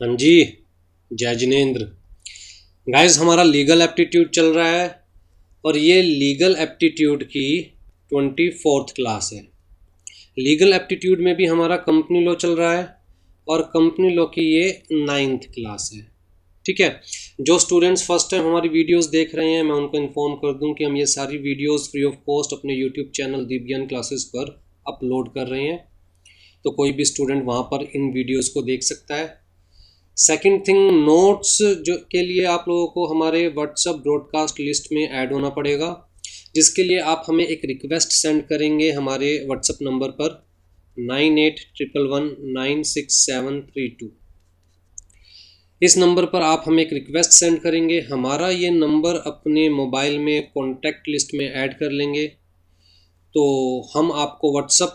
हाँ जी। जय जिनेंद्र। गाइस, हमारा लीगल एप्टीट्यूड चल रहा है और ये लीगल एप्टीट्यूड की 24th क्लास है। लीगल एप्टीट्यूड में भी हमारा कंपनी लॉ चल रहा है और कंपनी लॉ की ये 9th क्लास है। ठीक है। जो स्टूडेंट्स फर्स्ट टाइम हमारी वीडियोस देख रहे हैं, मैं उनको इन्फॉर्म कर दूं कि हम ये सारी वीडियोस फ्री ऑफ कॉस्ट अपने यूट्यूब चैनल दीप ज्ञान क्लासेस पर अपलोड कर रहे हैं, तो कोई भी स्टूडेंट वहाँ पर इन वीडियोस को देख सकता है। सेकंड थिंग, नोट्स जो के लिए आप लोगों को हमारे व्हाट्सएप ब्रॉडकास्ट लिस्ट में ऐड होना पड़ेगा, जिसके लिए आप हमें एक रिक्वेस्ट सेंड करेंगे हमारे व्हाट्सएप नंबर पर 9811196732। इस नंबर पर आप हमें एक रिक्वेस्ट सेंड करेंगे, हमारा ये नंबर अपने मोबाइल में कॉन्टैक्ट लिस्ट में ऐड कर लेंगे, तो हम आपको व्हाट्सएप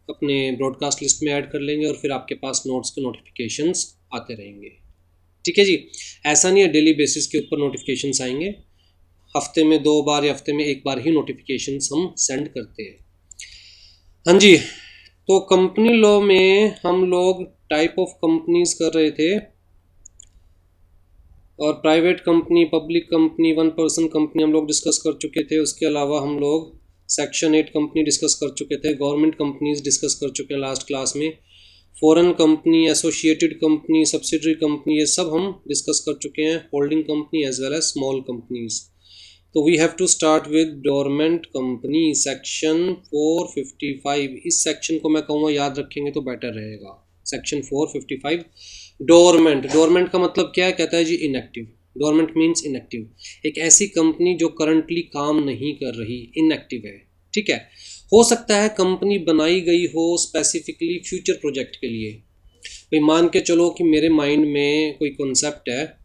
अपने ब्रॉडकास्ट लिस्ट में ऐड कर लेंगे और फिर आपके पास नोट्स के नोटिफिकेशंस आते रहेंगे। ठीक है जी। ऐसा नहीं है डेली बेसिस के ऊपर नोटिफिकेशंस आएंगे, हफ्ते में 2 बार या हफ्ते में 1 बार ही नोटिफिकेशंस हम सेंड करते हैं। हाँ जी। तो कंपनी लॉ में हम लोग टाइप ऑफ कंपनीज कर रहे थे, और private company, public company, 1 person company हम लोग डिस्कस कर चुके थे। उसके अलावा हम लोग सेक्शन 8 कंपनी डिस्कस कर चुके थे, गवर्नमेंट कंपनीज डिस्कस कर चुके हैं लास्ट क्लास में, foreign company, associated company, subsidiary company, ये सब हम डिस्कस कर चुके हैं, holding company as well as small companies. तो we have to start with dormant company, section 455। इस सेक्शन को मैं कहूँगा याद रखेंगे तो बेटर रहेगा। Section 455, dormant. डोरमेंट का मतलब क्या है? कहता है जी इनएक्टिव। डोरमेंट मीन्स इनएक्टिव, एक ऐसी कंपनी जो करंटली काम नहीं कर रही, इनएक्टिव है। ठीक है। हो सकता है कंपनी बनाई गई हो स्पेसिफिकली फ्यूचर प्रोजेक्ट के लिए। भाई मान के चलो कि मेरे माइंड में कोई कॉन्सेप्ट है,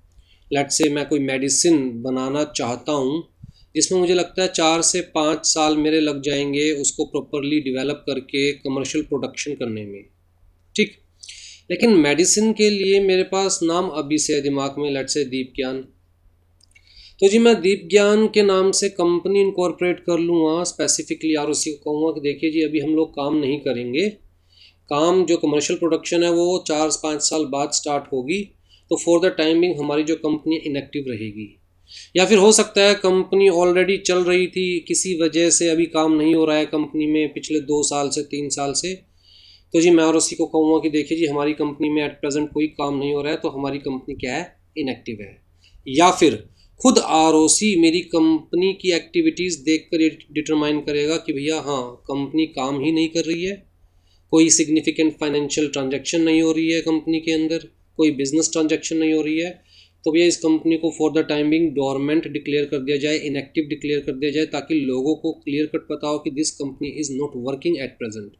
लेट्स से मैं कोई मेडिसिन बनाना चाहता हूँ, जिसमें मुझे लगता है 4 से 5 साल मेरे लग जाएंगे उसको प्रॉपरली डेवलप करके कमर्शियल प्रोडक्शन करने में। ठीक। लेकिन मेडिसिन के लिए मेरे पास नाम अभी से दिमाग में, लेट्स से दीप ज्ञान। तो जी मैं दीप ज्ञान के नाम से कंपनी इनकॉर्पोरेट कर लूँगा, स्पेसिफिकली आरओसी को कहूँगा कि देखिए जी अभी हम लोग काम नहीं करेंगे, काम जो कमर्शियल प्रोडक्शन है वो 4-5 साल बाद स्टार्ट होगी, तो फॉर द टाइमिंग हमारी जो कंपनी इनएक्टिव रहेगी। या फिर हो सकता है कंपनी ऑलरेडी चल रही थी, किसी वजह से अभी काम नहीं हो रहा है कंपनी में पिछले 2 साल से 3 साल से, तो जी मैं आरओसी को कहूँगा कि देखिए जी हमारी कंपनी में एट प्रेजेंट कोई काम नहीं हो रहा है, तो हमारी कंपनी क्या है? इनएक्टिव है। या फिर खुद आरओसी मेरी कंपनी की एक्टिविटीज़ देख कर डिटरमाइन करेगा कि भैया हाँ कंपनी काम ही नहीं कर रही है, कोई सिग्निफिकेंट फाइनेंशियल ट्रांजैक्शन नहीं हो रही है कंपनी के अंदर, कोई बिजनेस ट्रांजैक्शन नहीं हो रही है, तो भैया इस कंपनी को for the timing dormant declare कर दिया जाए, इनएक्टिव डिक्लेयर कर दिया जाए, ताकि लोगों को क्लियर कट पता हो कि this company is not working at present.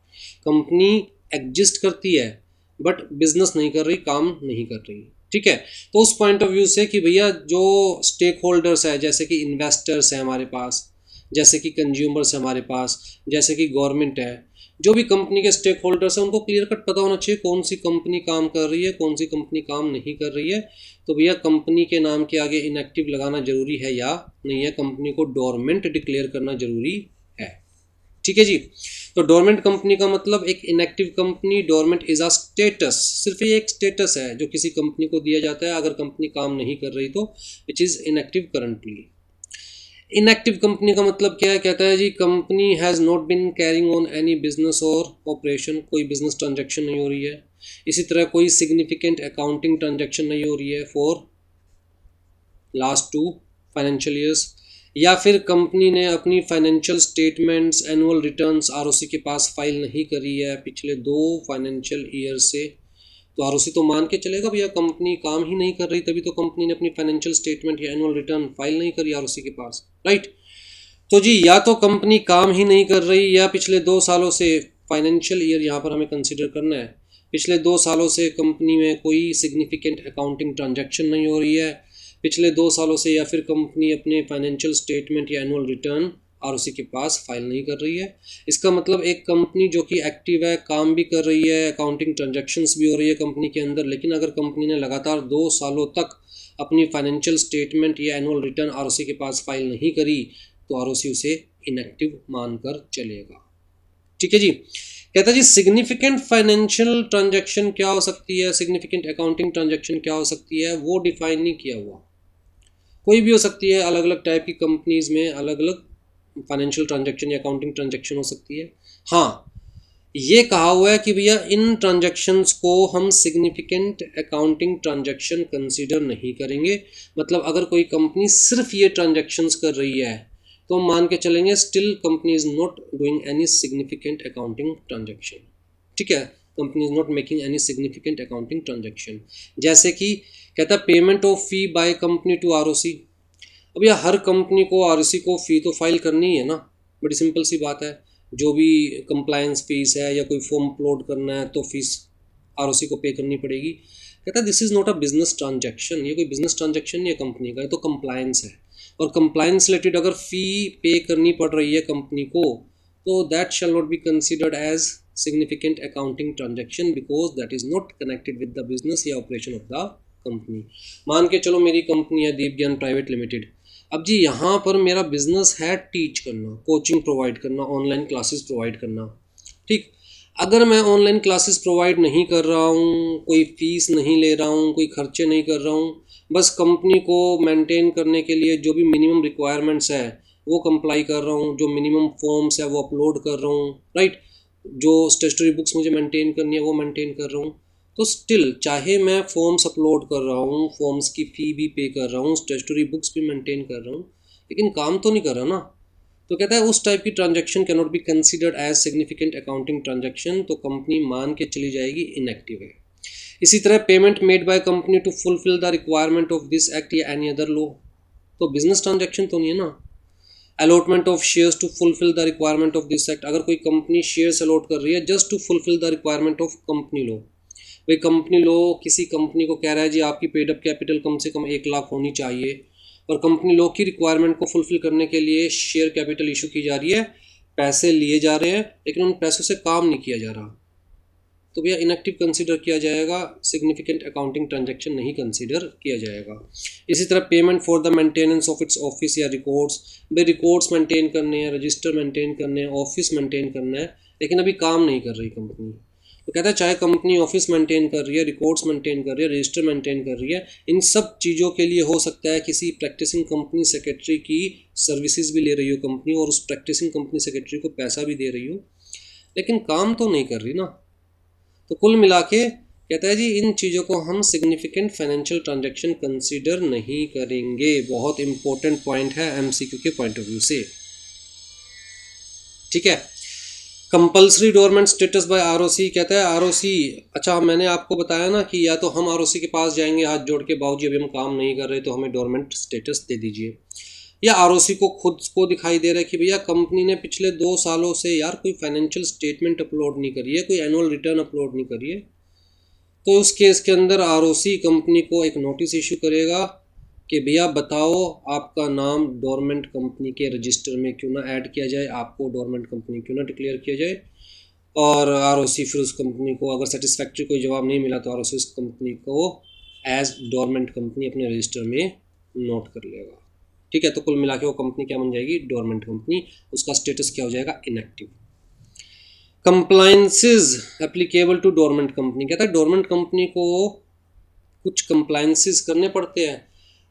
Company exist करती है बट बिजनेस नहीं कर रही, काम नहीं कर रही। ठीक है। तो उस पॉइंट ऑफ व्यू से कि भैया जो स्टेक होल्डर्स है, जैसे कि इन्वेस्टर्स हैं हमारे पास, जैसे कि कंज्यूमर्स हैं हमारे पास, जैसे कि गवर्नमेंट है, जो भी कंपनी के स्टेक होल्डर्स हैं उनको क्लियर कट पता होना चाहिए कौन सी कंपनी काम कर रही है, कौन सी कंपनी काम नहीं कर रही है। तो भैया कंपनी के नाम के आगे इनएक्टिव लगाना जरूरी है या नहीं है, कंपनी को डोरमेंट डिक्लेयर करना जरूरी है। ठीक है जी। तो डोरमेंट कंपनी का मतलब एक inactive company, dormant is a status, सिर्फ ये एक स्टेटस है जो किसी कंपनी को दिया जाता है अगर कंपनी काम नहीं कर रही तो, which is inactive currently. Inactive company का मतलब क्या है? कहता है जी company has not been carrying on any business और ऑपरेशन, कोई बिजनेस ट्रांजैक्शन नहीं हो रही है, इसी तरह कोई सिग्निफिकेंट अकाउंटिंग ट्रांजैक्शन नहीं हो रही है फॉर लास्ट 2 फाइनेंशियल ईयर्स, या फिर कंपनी ने अपनी financial statements, annual returns ROC के पास फाइल नहीं करी है पिछले 2 फाइनेंशियल ईयर से, तो आरओसी तो मान के चलेगा भैया कंपनी काम ही नहीं कर रही, तभी तो कंपनी ने अपनी फाइनेंशियल स्टेटमेंट या एनुअल रिटर्न फाइल नहीं करी आरओसी के पास, राइट। तो जी या तो कंपनी काम ही नहीं कर रही, या पिछले 2 सालों से, फाइनेंशियल ईयर यहाँ पर हमें कंसिडर करना है, पिछले 2 सालों से कंपनी में कोई सिग्निफिकेंट अकाउंटिंग ट्रांजैक्शन नहीं हो रही है, पिछले 2 सालों से, या फिर कंपनी अपने फाइनेंशियल स्टेटमेंट या एनुअल रिटर्न आरओसी के पास फाइल नहीं कर रही है। इसका मतलब एक कंपनी जो कि एक्टिव है, काम भी कर रही है, अकाउंटिंग ट्रांजैक्शंस भी हो रही है कंपनी के अंदर, लेकिन अगर कंपनी ने लगातार 2 सालों तक अपनी फाइनेंशियल स्टेटमेंट या एनुअल रिटर्न आरओसी के पास फाइल नहीं करी, तो आरओसी उसे इनएक्टिव मानकर चलेगा। ठीक है जी। कहता है जी सिग्निफिकेंट फाइनेंशियल ट्रांजैक्शन क्या हो सकती है, सिग्निफिकेंट अकाउंटिंग ट्रांजैक्शन क्या हो सकती है, वो डिफाइन नहीं किया हुआ। कोई भी हो सकती है, अलग अलग टाइप की कंपनीज में अलग अलग फाइनेंशियल ट्रांजैक्शन या अकाउंटिंग ट्रांजैक्शन हो सकती है। हाँ, ये कहा हुआ है कि भैया इन ट्रांजैक्शंस को हम सिग्निफिकेंट अकाउंटिंग ट्रांजैक्शन कंसीडर नहीं करेंगे। मतलब अगर कोई कंपनी सिर्फ ये ट्रांजैक्शंस कर रही है तो हम मान के चलेंगे still company is not doing any significant accounting transaction. ठीक है, company is not making any significant accounting transaction. जैसे कि कहता है payment of fee by company to ROC. अब यह हर कंपनी को आरओसी को फ़ी तो फाइल करनी ही है ना, बड़ी सिंपल सी बात है। जो भी कंप्लायंस फीस है या कोई फॉर्म अपलोड करना है तो फीस आरओसी को पे करनी पड़ेगी। कहता है this is not a business transaction, ये कोई बिजनेस ट्रांजैक्शन नहीं है कंपनी का, ये तो कंप्लायंस है। और कंप्लायंस रिलेटेड अगर फ़ी पे करनी पड़ रही है कंपनी को तो that shall not be considered as significant accounting transaction because that is not connected with the business या ऑपरेशन ऑफ द कंपनी। मान के चलो मेरी कंपनी है दीप ज्ञान प्राइवेट लिमिटेड। अब जी यहाँ पर मेरा बिजनेस है टीच करना, कोचिंग प्रोवाइड करना, ऑनलाइन क्लासेस प्रोवाइड करना। ठीक, अगर मैं ऑनलाइन क्लासेस प्रोवाइड नहीं कर रहा हूँ, कोई फीस नहीं ले रहा हूँ, कोई खर्चे नहीं कर रहा हूँ, बस कंपनी को मेंटेन करने के लिए जो भी मिनिमम रिक्वायरमेंट्स है वो कंप्लाई कर रहा हूँ, जो मिनिमम फॉर्म्स है वो अपलोड कर रहा हूँ, राइट, जो स्टेशनरी बुक्स मुझे मेंटेन करनी है वो मेंटेन कर रहा हूँ, तो स्टिल चाहे मैं फॉर्म्स अपलोड कर रहा हूँ, फॉर्म्स की फ़ी भी पे कर रहा हूँ, स्टेशनरी बुक्स भी मेंटेन कर रहा हूँ, लेकिन काम तो नहीं कर रहा ना। तो कहता है उस टाइप की transaction can not be considered as significant accounting transaction, तो कंपनी मान के चली जाएगी इनएक्टिव है। इसी तरह payment made by company to fulfil the requirement of this act या एनी अदर लॉ, तो बिजनेस ट्रांजैक्शन तो नहीं है ना। Allotment of shares to fulfil the requirement of this act, अगर कोई कंपनी शेयर्स अलॉट कर रही है just to fulfil the requirement of company law, भाई कंपनी लो किसी कंपनी को कह रहा है जी आपकी पेडअप कैपिटल कम से कम 1 लाख होनी चाहिए, और कंपनी लो की रिक्वायरमेंट को फुलफिल करने के लिए शेयर कैपिटल इशू की जा रही है, पैसे लिए जा रहे हैं लेकिन उन पैसों से काम नहीं किया जा रहा, तो भैया इनएक्टिव कंसीडर किया जाएगा, सिग्निफिकेंट अकाउंटिंग ट्रांजैक्शन नहीं कंसीडर किया जाएगा। इसी तरह payment for the maintenance of its office या रिकॉर्ड्स, भाई रिकॉर्ड्स मेंटेन करने हैं, रजिस्टर मेंटेन करने हैं, ऑफिस मेंटेन करना है, लेकिन अभी काम नहीं कर रही कंपनी, तो कहता है चाहे कंपनी ऑफिस मेंटेन कर रही है, रिकॉर्ड्स मेंटेन कर रही है, रजिस्टर मेंटेन कर रही है, इन सब चीज़ों के लिए हो सकता है किसी प्रैक्टिसिंग कंपनी सेक्रेटरी की सर्विसेज भी ले रही हो कंपनी और उस प्रैक्टिसिंग कंपनी सेक्रेटरी को पैसा भी दे रही हो, लेकिन काम तो नहीं कर रही ना। तो कुल मिला के कहता है जी इन चीज़ों को हम सिग्निफिकेंट फाइनेंशियल ट्रांजैक्शन कंसीडर नहीं करेंगे। बहुत इंपॉर्टेंट पॉइंट है एमसीक्यू के पॉइंट ऑफ व्यू से। ठीक है, compulsory dormant status by ROC, कहता है आरओसी, अच्छा मैंने आपको बताया ना कि या तो हम आरओसी के पास जाएंगे हाथ जोड़ के बाबूजी अभी हम काम नहीं कर रहे तो हमें डोरमेंट स्टेटस दे दीजिए, या आरओसी को खुद को दिखाई दे रहा है कि भैया कंपनी ने पिछले 2 सालों से यार कोई फाइनेंशियल स्टेटमेंट अपलोड नहीं करी है, कोई एनुअल रिटर्न अपलोड नहीं करी है, तो उस केस के अंदर आरओसी कंपनी को एक नोटिस इशू करेगा कि भैया बताओ आपका नाम डोरमेंट कंपनी के रजिस्टर में क्यों ना ऐड किया जाए, आपको डोरमेंट कंपनी क्यों ना डिक्लेयर किया जाए। और आरओसी फिर उस कंपनी को अगर सेटिस्फैक्ट्री कोई जवाब नहीं मिला तो आरओसी उस कंपनी को एज डोरमेंट कंपनी अपने रजिस्टर में नोट कर लेगा। ठीक है, तो कुल मिला के वो कंपनी क्या बन जाएगी, डोरमेंट कंपनी, उसका स्टेटस क्या हो जाएगा, inactive. Compliances applicable to dormant company, कहता है डोरमेंट कंपनी को कुछ कंप्लायंसेस करने पड़ते हैं।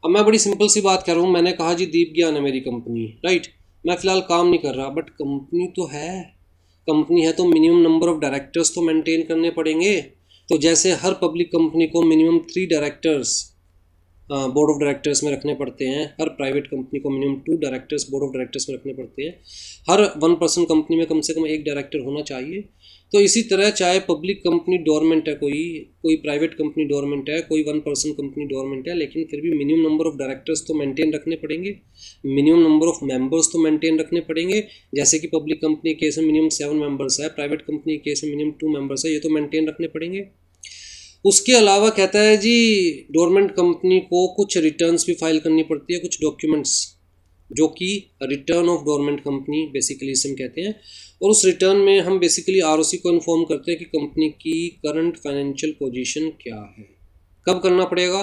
अब मैं बड़ी सिंपल सी बात कर रहा हूँ, मैंने कहा जी दीप ज्ञान है मेरी कंपनी, राइट, मैं फ़िलहाल काम नहीं कर रहा, बट कंपनी तो है, कंपनी है तो मिनिमम नंबर ऑफ़ डायरेक्टर्स तो मेंटेन करने पड़ेंगे। तो जैसे हर पब्लिक कंपनी को minimum 3 directors board of directors में रखने पड़ते हैं, हर प्राइवेट कंपनी को minimum 2 directors board of directors में रखने पड़ते हैं, हर 1 पर्सन कंपनी में कम से कम 1 डायरेक्टर होना चाहिए। तो इसी तरह चाहे पब्लिक कंपनी डोरमेंट है, कोई प्राइवेट कंपनी डोरमेंट है, कोई 1 पर्सन कंपनी डोरमेंट है, लेकिन फिर भी मिनिमम नंबर ऑफ़ डायरेक्टर्स तो मेंटेन रखने पड़ेंगे, मिनिमम नंबर ऑफ़ मेंबर्स तो मेंटेन रखने पड़ेंगे। जैसे कि पब्लिक कंपनी के केस में मिनिमम 7 मेंबर्स है, प्राइवेट कंपनी के केस में मिनिमम 2 मेंबर्स है, ये तो मेंटेन रखने पड़ेंगे। उसके अलावा कहता है जी डोरमेंट कंपनी को कुछ रिटर्न्स भी फाइल करनी पड़ती है, कुछ डॉक्यूमेंट्स, जो कि return of dormant company basically इसे हम कहते हैं। और उस रिटर्न में हम बेसिकली आरओसी को इन्फॉर्म करते हैं कि कंपनी की करंट फाइनेंशियल पोजीशन क्या है। कब करना पड़ेगा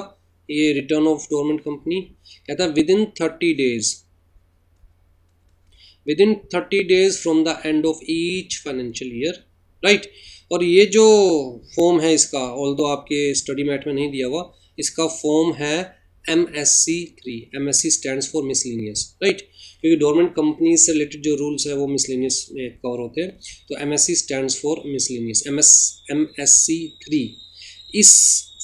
ये रिटर्न ऑफ डोरमेंट कंपनी, कहता है with in 30 days from the end of each financial year, right. और ये जो फॉर्म है इसका, ऑल्दो आपके स्टडी मैट में नहीं दिया हुआ, इसका फॉर्म है MSC3। MSC stands for miscellaneous, right, क्योंकि गवर्नमेंट कंपनी से रिलेटेड जो रूल्स है वो मिसलिनियस में कवर होते हैं, तो MSC stands for miscellaneous. MSC3 इस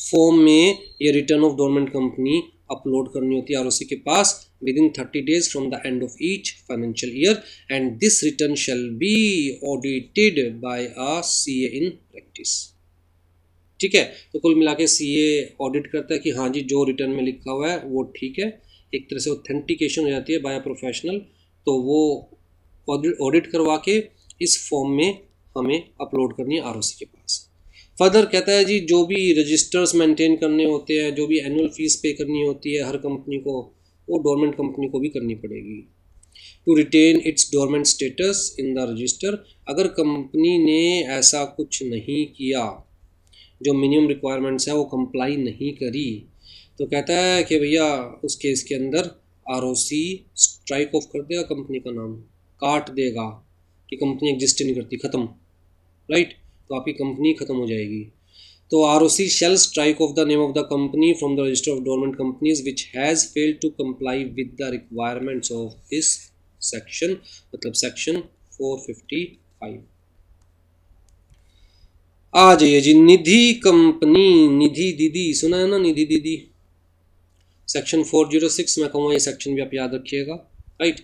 फॉर्म में ये return of government company upload करनी होती है आरओसी के पास within 30 days from the end of each financial year, and this return shall be audited by a CA in practice। ठीक है, तो कुल मिला के CA ऑडिट करता है कि हाँ जी जो रिटर्न में लिखा हुआ है वो ठीक है, एक तरह से ऑथेंटिकेशन हो जाती है बाय प्रोफेशनल, तो वो ऑडिट करवा के इस फॉर्म में हमें अपलोड करनी है आरओसी के पास। फर्दर कहता है जी जो भी रजिस्टर्स मेंटेन करने होते हैं, जो भी एनुअल फीस पे करनी होती है हर कंपनी को, वो डोरमेंट कंपनी को भी करनी पड़ेगी to retain its dormant status in the register. अगर कंपनी ने ऐसा कुछ नहीं किया, जो मिनिमम रिक्वायरमेंट्स है वो कंप्लाई नहीं करी, तो कहता है कि भैया उस केस के अंदर आरओसी स्ट्राइक ऑफ कर देगा, कंपनी का नाम काट देगा कि कंपनी एग्जिस्ट नहीं करती, ख़त्म, राइट, तो आपकी कंपनी ख़त्म हो जाएगी। तो ROC shall strike off the name of the company from the register of government companies which has failed to comply with the requirements of this section, मतलब सेक्शन 455। आ जाइए जी, निधि कंपनी, निधि दीदी सुना है ना, निधि दीदी, सेक्शन 406 में कहूँगा, ये सेक्शन भी आप याद रखिएगा, राइट।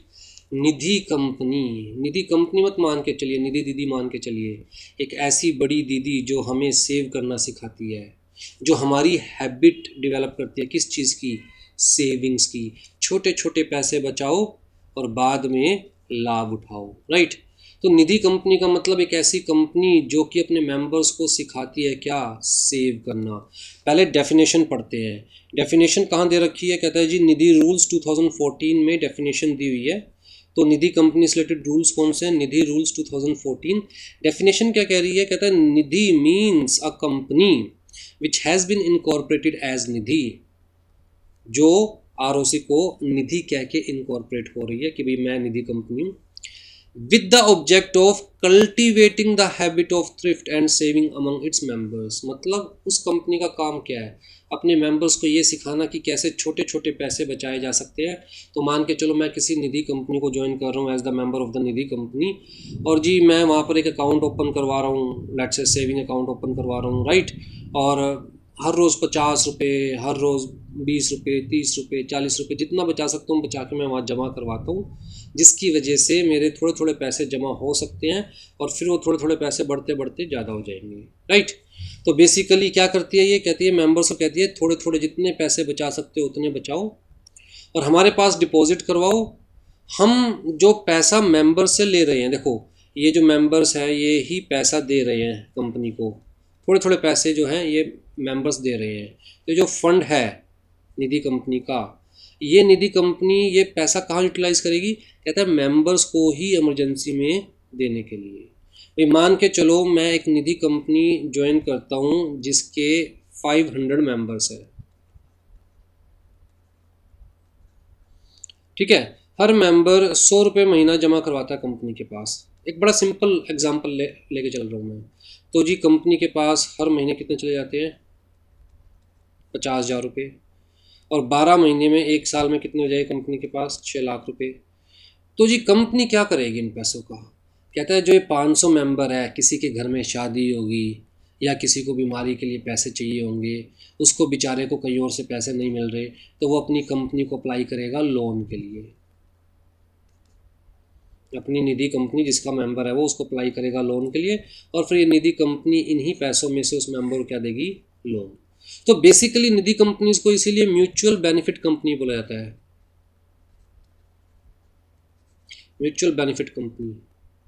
निधि कंपनी, निधि कंपनी मत मान के चलिए, निधि दीदी मान के चलिए, एक ऐसी बड़ी दीदी जो हमें सेव करना सिखाती है, जो हमारी हैबिट डेवलप करती है, किस चीज़ की, सेविंग्स की, छोटे छोटे पैसे बचाओ और बाद में लाभ उठाओ, राइट। तो निधि कंपनी का मतलब एक ऐसी कंपनी जो कि अपने मेंबर्स को सिखाती है क्या, सेव करना। पहले डेफिनेशन पढ़ते हैं, डेफिनेशन कहाँ दे रखी है, कहता है जी निधि रूल्स 2014 में डेफिनेशन दी हुई है। तो निधि कंपनी से रिलेटेड रूल्स कौन से हैं, निधि रूल्स 2014। डेफिनेशन क्या कह रही है, कहता है Nidhi means a company which has been incorporated as Nidhi, जो आरओसी को निधि कह के इनकॉर्पोरेट हो रही है कि भाई मैं निधि कंपनी हूँ, with the object of cultivating the habit of thrift and saving among its members। मतलब उस कंपनी का काम क्या है, अपने मेंबर्स को ये सिखाना कि कैसे छोटे छोटे पैसे बचाए जा सकते हैं। तो मान के चलो मैं किसी निधि कंपनी को ज्वाइन कर रहा हूँ as the member of the Nidhi company, और जी मैं वहाँ पर एक अकाउंट ओपन करवा रहा हूँ, let's say saving account open करवा रहा हूँ, राइट, और हर रोज़ 50 रुपये, हर रोज़ 20 रुपये, 30 रुपये, 40 रुपये, जितना बचा सकता हूँ बचा के मैं वहाँ जमा करवाता हूँ, जिसकी वजह से मेरे थोड़े थोड़े पैसे जमा हो सकते हैं और फिर वो थोड़े थोड़े पैसे बढ़ते बढ़ते ज़्यादा हो जाएंगे, राइट। तो बेसिकली क्या करती है, ये कहती है मेंबर्स को, कहती है थोड़े थोड़े जितने पैसे बचा सकते हो उतने बचाओ और हमारे पास डिपॉजिट करवाओ। हम जो पैसा मेंबर से ले रहे हैं, देखो ये जो मेंबर्स हैं ये ही पैसा दे रहे हैं कंपनी को, थोड़े थोड़े पैसे जो हैं ये मेंबर्स दे रहे हैं। तो जो फंड है निधि कंपनी का, ये निधि कंपनी ये पैसा कहाँ यूटिलाइज़ करेगी, कहता है मेंबर्स को ही इमरजेंसी में देने के लिए। भाई मान के चलो मैं एक निधि कंपनी ज्वाइन करता हूँ जिसके 500 मेंबर्स है, ठीक है, हर मेंबर 100 रुपये महीना जमा करवाता है कंपनी के पास। एक बड़ा सिंपल एग्जांपल लेके चल रहा हूँ मैं। तो जी कंपनी के पास हर महीने कितने चले जाते हैं, 50,000 रुपये, और 12 महीने में, एक साल में कितने हो जाए कंपनी के पास, 6 लाख रुपये। तो जी कंपनी क्या करेगी इन पैसों का, कहता है जो ये 500 मेंबर है, किसी के घर में शादी होगी या किसी को बीमारी के लिए पैसे चाहिए होंगे, उसको बेचारे को कहीं और से पैसे नहीं मिल रहे, तो वो अपनी कंपनी को अप्लाई करेगा लोन के लिए। अपनी निधि कंपनी जिसका मेंबर है वो उसको अप्लाई करेगा लोन के लिए, और फिर ये निधि कंपनी इन्हीं पैसों में से उस मेंबर को क्या देगी, लोन। तो बेसिकली निधि कंपनीज को इसीलिए म्यूचुअल बेनिफिट कंपनी बोला जाता है, म्यूचुअल बेनिफिट कंपनी,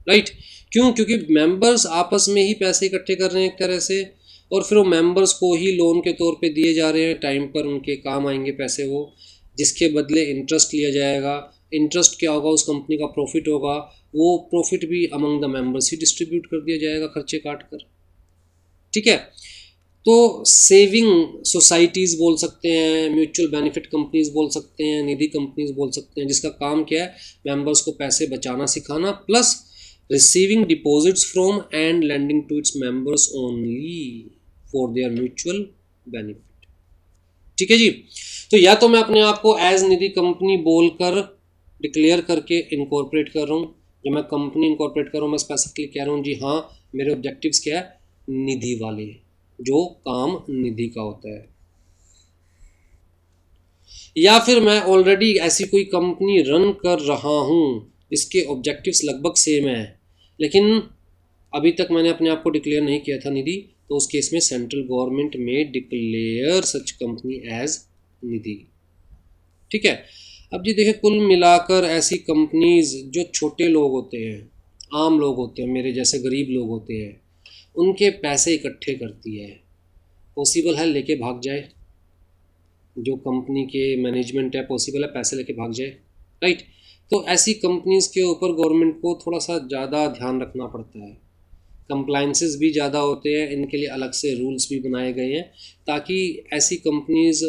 राइट। क्यों, क्योंकि मेंबर्स आपस में ही पैसे इकट्ठे कर रहे हैं एक तरह से, और फिर वो मेंबर्स को ही लोन के तौर पे दिए जा रहे हैं, टाइम पर उनके काम आएंगे पैसे वो, जिसके बदले इंटरेस्ट लिया जाएगा। इंटरेस्ट क्या होगा, उस कंपनी का प्रॉफिट होगा, वो प्रॉफिट भी among the members he distribute कर दिया जाएगा खर्चे काट कर, ठीक है। तो सेविंग सोसाइटीज़ बोल सकते हैं, म्यूचुअल बेनिफिट कंपनीज बोल सकते हैं, निधि कंपनीज बोल सकते हैं, जिसका काम क्या है, मेंबर्स को पैसे बचाना सिखाना, plus receiving deposits from and lending to its members only for their mutual benefit. ठीक है जी। तो या तो मैं अपने आप को एज निधि कंपनी बोलकर डिक्लेयर करके इनकॉर्पोरेट कर रहा हूँ, जब मैं कंपनी इनकॉर्पोरेट कर रहा हूँ मैं स्पेसिफिकली कह रहा हूँ जी हाँ मेरे ऑब्जेक्टिव्स क्या है, निधि वाले, जो काम निधि का होता है। या फिर मैं ऑलरेडी ऐसी कोई कंपनी रन कर रहा हूँ इसके ऑब्जेक्टिव्स लगभग सेम है, लेकिन अभी तक मैंने अपने आप को डिक्लेयर नहीं किया था निधि, तो उस केस में सेंट्रल गवर्नमेंट में डिक्लेयर सच कंपनी एज निधि। ठीक है। अब जी देखिए, कुल मिलाकर ऐसी कंपनीज जो छोटे लोग होते हैं, आम लोग होते हैं, मेरे जैसे गरीब लोग होते हैं, उनके पैसे इकट्ठे करती है, पॉसिबल है लेके भाग जाए, जो कंपनी के मैनेजमेंट है पॉसिबल है पैसे लेके भाग जाए, राइट। तो ऐसी कंपनीज के ऊपर गवर्नमेंट को थोड़ा सा ज़्यादा ध्यान रखना पड़ता है, कंप्लाइंसेस भी ज़्यादा होते हैं, इनके लिए अलग से रूल्स भी बनाए गए हैं ताकि ऐसी कंपनीज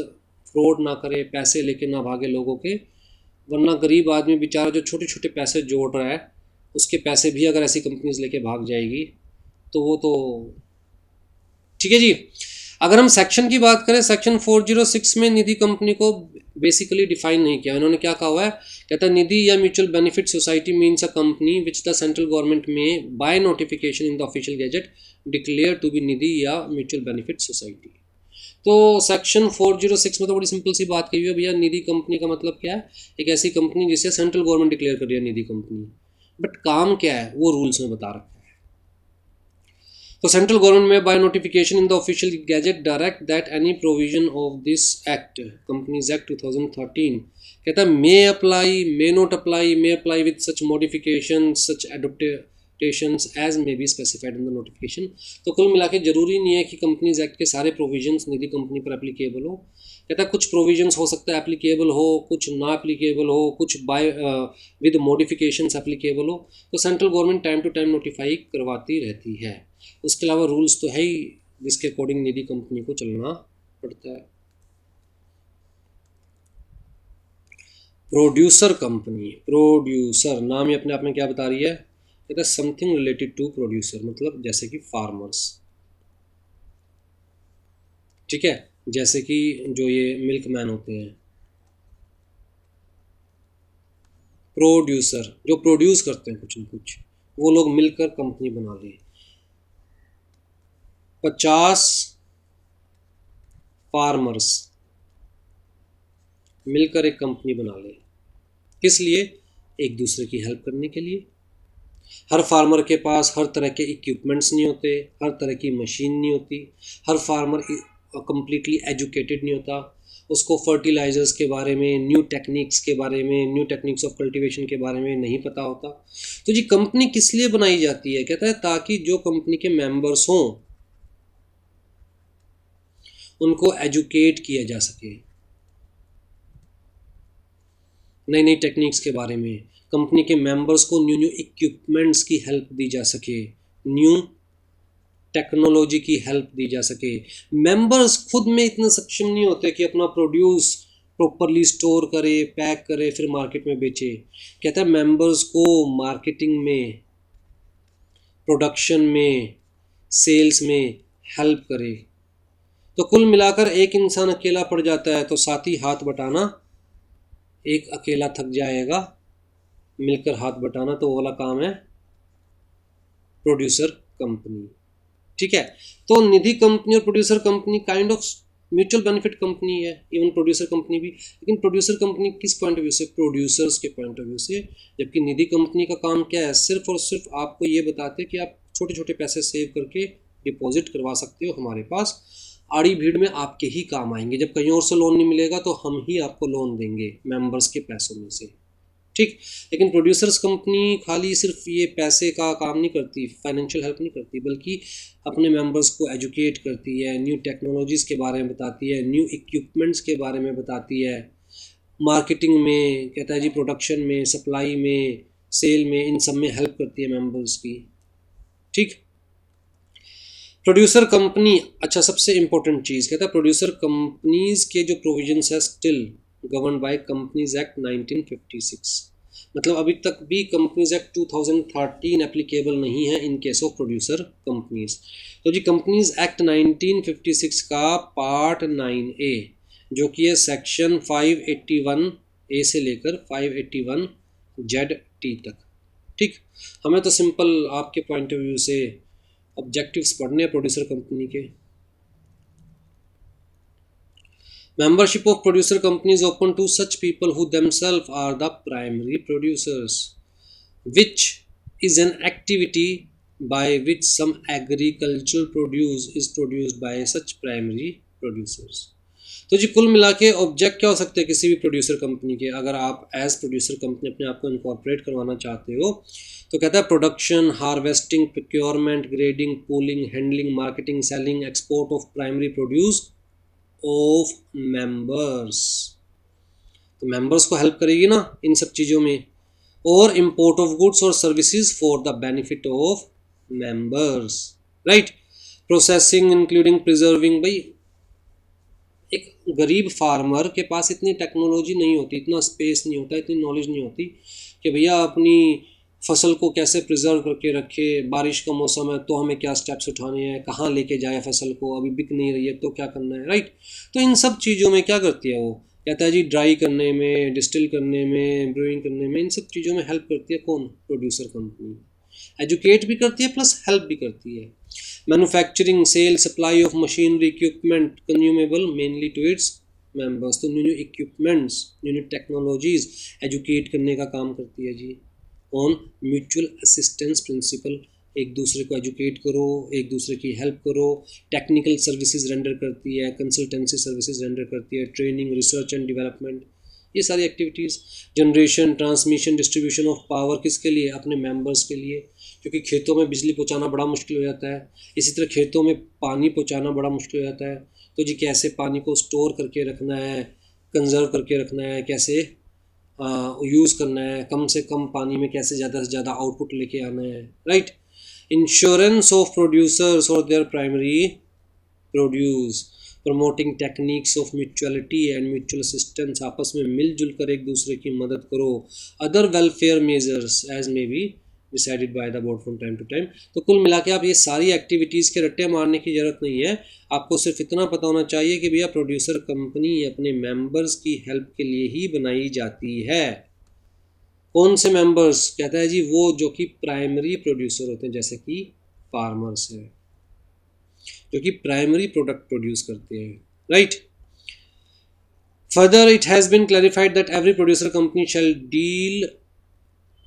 फ्रॉड ना करे, पैसे लेके ना भागे लोगों के, वरना गरीब आदमी बेचारा जो छोटे छोटे पैसे जोड़ रहा है उसके पैसे भी अगर ऐसी कंपनीज लेके भाग जाएगी तो वो तो ठीक है जी। अगर हम सेक्शन की बात करें, सेक्शन 406 में निधि कंपनी को बेसिकली डिफाइन नहीं किया, इन्होंने क्या कहा हुआ है, कहता है निधि या mutual benefit society means a company which the central government may by notification in the official gazette declare to be Nidhi या म्यूचुअल बेनिफिट सोसाइटी। तो सेक्शन 406 में तो बड़ी सिंपल सी बात कही हुई है भैया, निधि कंपनी का मतलब क्या है, एक ऐसी कंपनी जिसे सेंट्रल गवर्नमेंट डिक्लेयर कर रही है निधि कंपनी, बट काम क्या है वो रूल्स में बता रखा है। तो central government may by notification in the official gazette direct that any provision of this act, companies act 2013, कहता है may apply, may not apply, may apply with such modification, such adaptations as may be specified in the notification. तो कुल मिला के जरूरी नहीं है कि कंपनीज एक्ट के सारे प्रोविजंस निधि कंपनी पर एप्लीकेबल हो, कहता है कुछ प्रोविजंस हो सकता है एप्लीकेबल हो, कुछ ना एप्लीकेबल हो, कुछ बाय विद मॉडिफिकेशंस एप्लीकेबल हो। तो central government time to time notify करवाती रहती है, उसके अलावा रूल्स तो है ही जिसके अकॉर्डिंग निधि कंपनी को चलना पड़ता है। प्रोड्यूसर कंपनी, प्रोड्यूसर नाम ही अपने आप में क्या बता रही है, कहता है समथिंग रिलेटेड टू प्रोड्यूसर, मतलब जैसे कि फार्मर्स, ठीक है, जैसे कि जो ये मिल्क मैन होते हैं, प्रोड्यूसर जो प्रोड्यूस करते हैं कुछ न कुछ, वो लोग मिलकर कंपनी बना ले। 50 फार्मर्स मिलकर एक कंपनी बना ले, किस लिए, एक दूसरे की हेल्प करने के लिए। हर फार्मर के पास हर तरह के इक्विपमेंट्स नहीं होते, हर तरह की मशीन नहीं होती, हर फार्मर कंप्लीटली एजुकेटेड नहीं होता, उसको फर्टिलाइजर्स के बारे में, न्यू टेक्निक्स के बारे में, न्यू टेक्निक्स ऑफ कल्टीवेशन के बारे में नहीं पता होता। तो जी कंपनी किस लिए बनाई जाती है, कहता है ताकि जो कंपनी के मेंबर्स हों उनको एजुकेट किया जा सके, नई नई टेक्निक्स के बारे में, कंपनी के मेंबर्स को न्यू न्यू इक्विपमेंट्स की हेल्प दी जा सके, न्यू टेक्नोलॉजी की हेल्प दी जा सके। मेंबर्स खुद में इतने सक्षम नहीं होते कि अपना प्रोड्यूस प्रॉपरली स्टोर करे, पैक करे, फिर मार्केट में बेचे। कहता है मेंबर्स को मार्केटिंग में, प्रोडक्शन में, सेल्स में हेल्प करे। तो कुल मिलाकर एक इंसान अकेला पड़ जाता है तो साथी हाथ बटाना, एक अकेला थक जाएगा, मिलकर हाथ बटाना, तो वो वाला काम है प्रोड्यूसर कंपनी। ठीक है। तो निधि कंपनी और producer company kind of mutual benefit company है, इवन प्रोड्यूसर कंपनी भी, लेकिन प्रोड्यूसर कंपनी किस पॉइंट ऑफ व्यू से, प्रोड्यूसर्स के पॉइंट ऑफ व्यू से, जबकि निधि कंपनी का काम क्या है, सिर्फ और सिर्फ आपको ये बताते कि आप छोटे छोटे पैसे सेव करके डिपॉजिट करवा सकते हो हमारे पास, आड़ी भीड़ में आपके ही काम आएंगे, जब कहीं और से लोन नहीं मिलेगा तो हम ही आपको लोन देंगे मेंबर्स के पैसों में से, ठीक। लेकिन प्रोड्यूसर्स कंपनी खाली सिर्फ ये पैसे का काम नहीं करती, फाइनेंशियल हेल्प नहीं करती, बल्कि अपने मेंबर्स को एजुकेट करती है, न्यू टेक्नोलॉजीज़ के बारे में बताती है, न्यू इक्विपमेंट्स के बारे में बताती है, मार्केटिंग में, कहता है जी प्रोडक्शन में, सप्लाई में, सेल में, इन सब में हेल्प करती है मेंबर्स की, ठीक। प्रोड्यूसर कंपनी, अच्छा सबसे इंपॉर्टेंट चीज़, कहता है प्रोड्यूसर कंपनीज के जो प्रोविजंस है still govern by companies act 1956, मतलब अभी तक भी कंपनीज एक्ट 2013 एप्लीकेबल नहीं है in case of producer companies. तो जी कंपनीज एक्ट 1956 का पार्ट 9A जो कि है सेक्शन 581A से लेकर 581ZT तक। ठीक, हमें तो सिंपल आपके पॉइंट ऑफ व्यू से ऑब्जेक्टिव्स पढ़ने हैं प्रोड्यूसर कंपनी के। Membership of producer company is open to such people who themselves are the primary producers, which is an activity by which some agricultural produce is produced by such primary producers। तो जी कुल मिला के object क्या हो सकते हैं किसी भी प्रोड्यूसर कंपनी के, अगर आप एज प्रोड्यूसर कंपनी अपने आप को इनकॉर्पोरेट करवाना चाहते हो तो कहता है production, harvesting, procurement, grading, pooling, handling, marketing, selling, export of primary produce of members. तो मेंबर्स को हेल्प करेगी ना इन सब चीज़ों में, और इम्पोर्ट ऑफ गुड्स और services for the benefit of members, right. Processing including preserving, भाई एक गरीब फार्मर के पास इतनी टेक्नोलॉजी नहीं होती, इतना स्पेस नहीं होता, इतनी नॉलेज नहीं होती कि भैया अपनी फसल को कैसे प्रिजर्व करके रखे, बारिश का मौसम है तो हमें क्या स्टेप्स उठाने हैं, कहाँ लेके जाए फसल को, अभी बिक नहीं रही है तो क्या करना है, राइट। तो इन सब चीज़ों में क्या करती है वो, कहता है जी ड्राई करने में, डिस्टिल करने में, ब्रूइंग करने में, इन सब चीज़ों में हेल्प करती है कौन, प्रोड्यूसर कंपनी। एजुकेट भी करती है प्लस हेल्प भी करती है। Manufacturing, sale, supply of machinery, equipment, consumable mainly to its members. तो new new equipments, new new technologies educate करने का काम करती है जी। ऑन म्यूचुअल असिस्टेंस प्रिंसिपल, एक दूसरे को एजुकेट करो, एक दूसरे की हेल्प करो। टेक्निकल सर्विसेज रेंडर करती है, कंसल्टेंसी सर्विसेज रेंडर करती है, ट्रेनिंग, रिसर्च एंड डेवलपमेंट, ये सारी activities. Generation, transmission, distribution of power किसके लिए, अपने मेंबर्स के लिए, क्योंकि खेतों में बिजली पहुंचाना बड़ा मुश्किल हो जाता है, इसी तरह खेतों में पानी पहुंचाना बड़ा मुश्किल हो जाता है। तो जी कैसे पानी को स्टोर करके रखना है, कंजर्व करके रखना है, कैसे यूज़ करना है, कम से कम पानी में कैसे ज़्यादा से ज़्यादा आउटपुट लेके आना है, राइट। इंश्योरेंस ऑफ प्रोड्यूसर्स और their primary produce, promoting techniques of mutuality and mutual assistance, आपस में मिलजुल कर एक दूसरे की मदद करो। Other welfare measures as may be decided by the board from time to time. तो कुल मिला के आप ये सारी एक्टिविटीज़ के रट्टे मारने की ज़रूरत नहीं है, आपको सिर्फ इतना पता होना चाहिए कि भैया प्रोड्यूसर कंपनी अपने मेंबर्स की हेल्प के लिए ही बनाई जाती है। कौन से मेंबर्स, कहता है जी वो जो कि प्राइमरी प्रोड्यूसर होते हैं, जैसे कि फार्मर्स है जो कि प्राइमरी प्रोडक्ट प्रोड्यूस करते हैं, right. Further it has been clarified that every producer company shall deal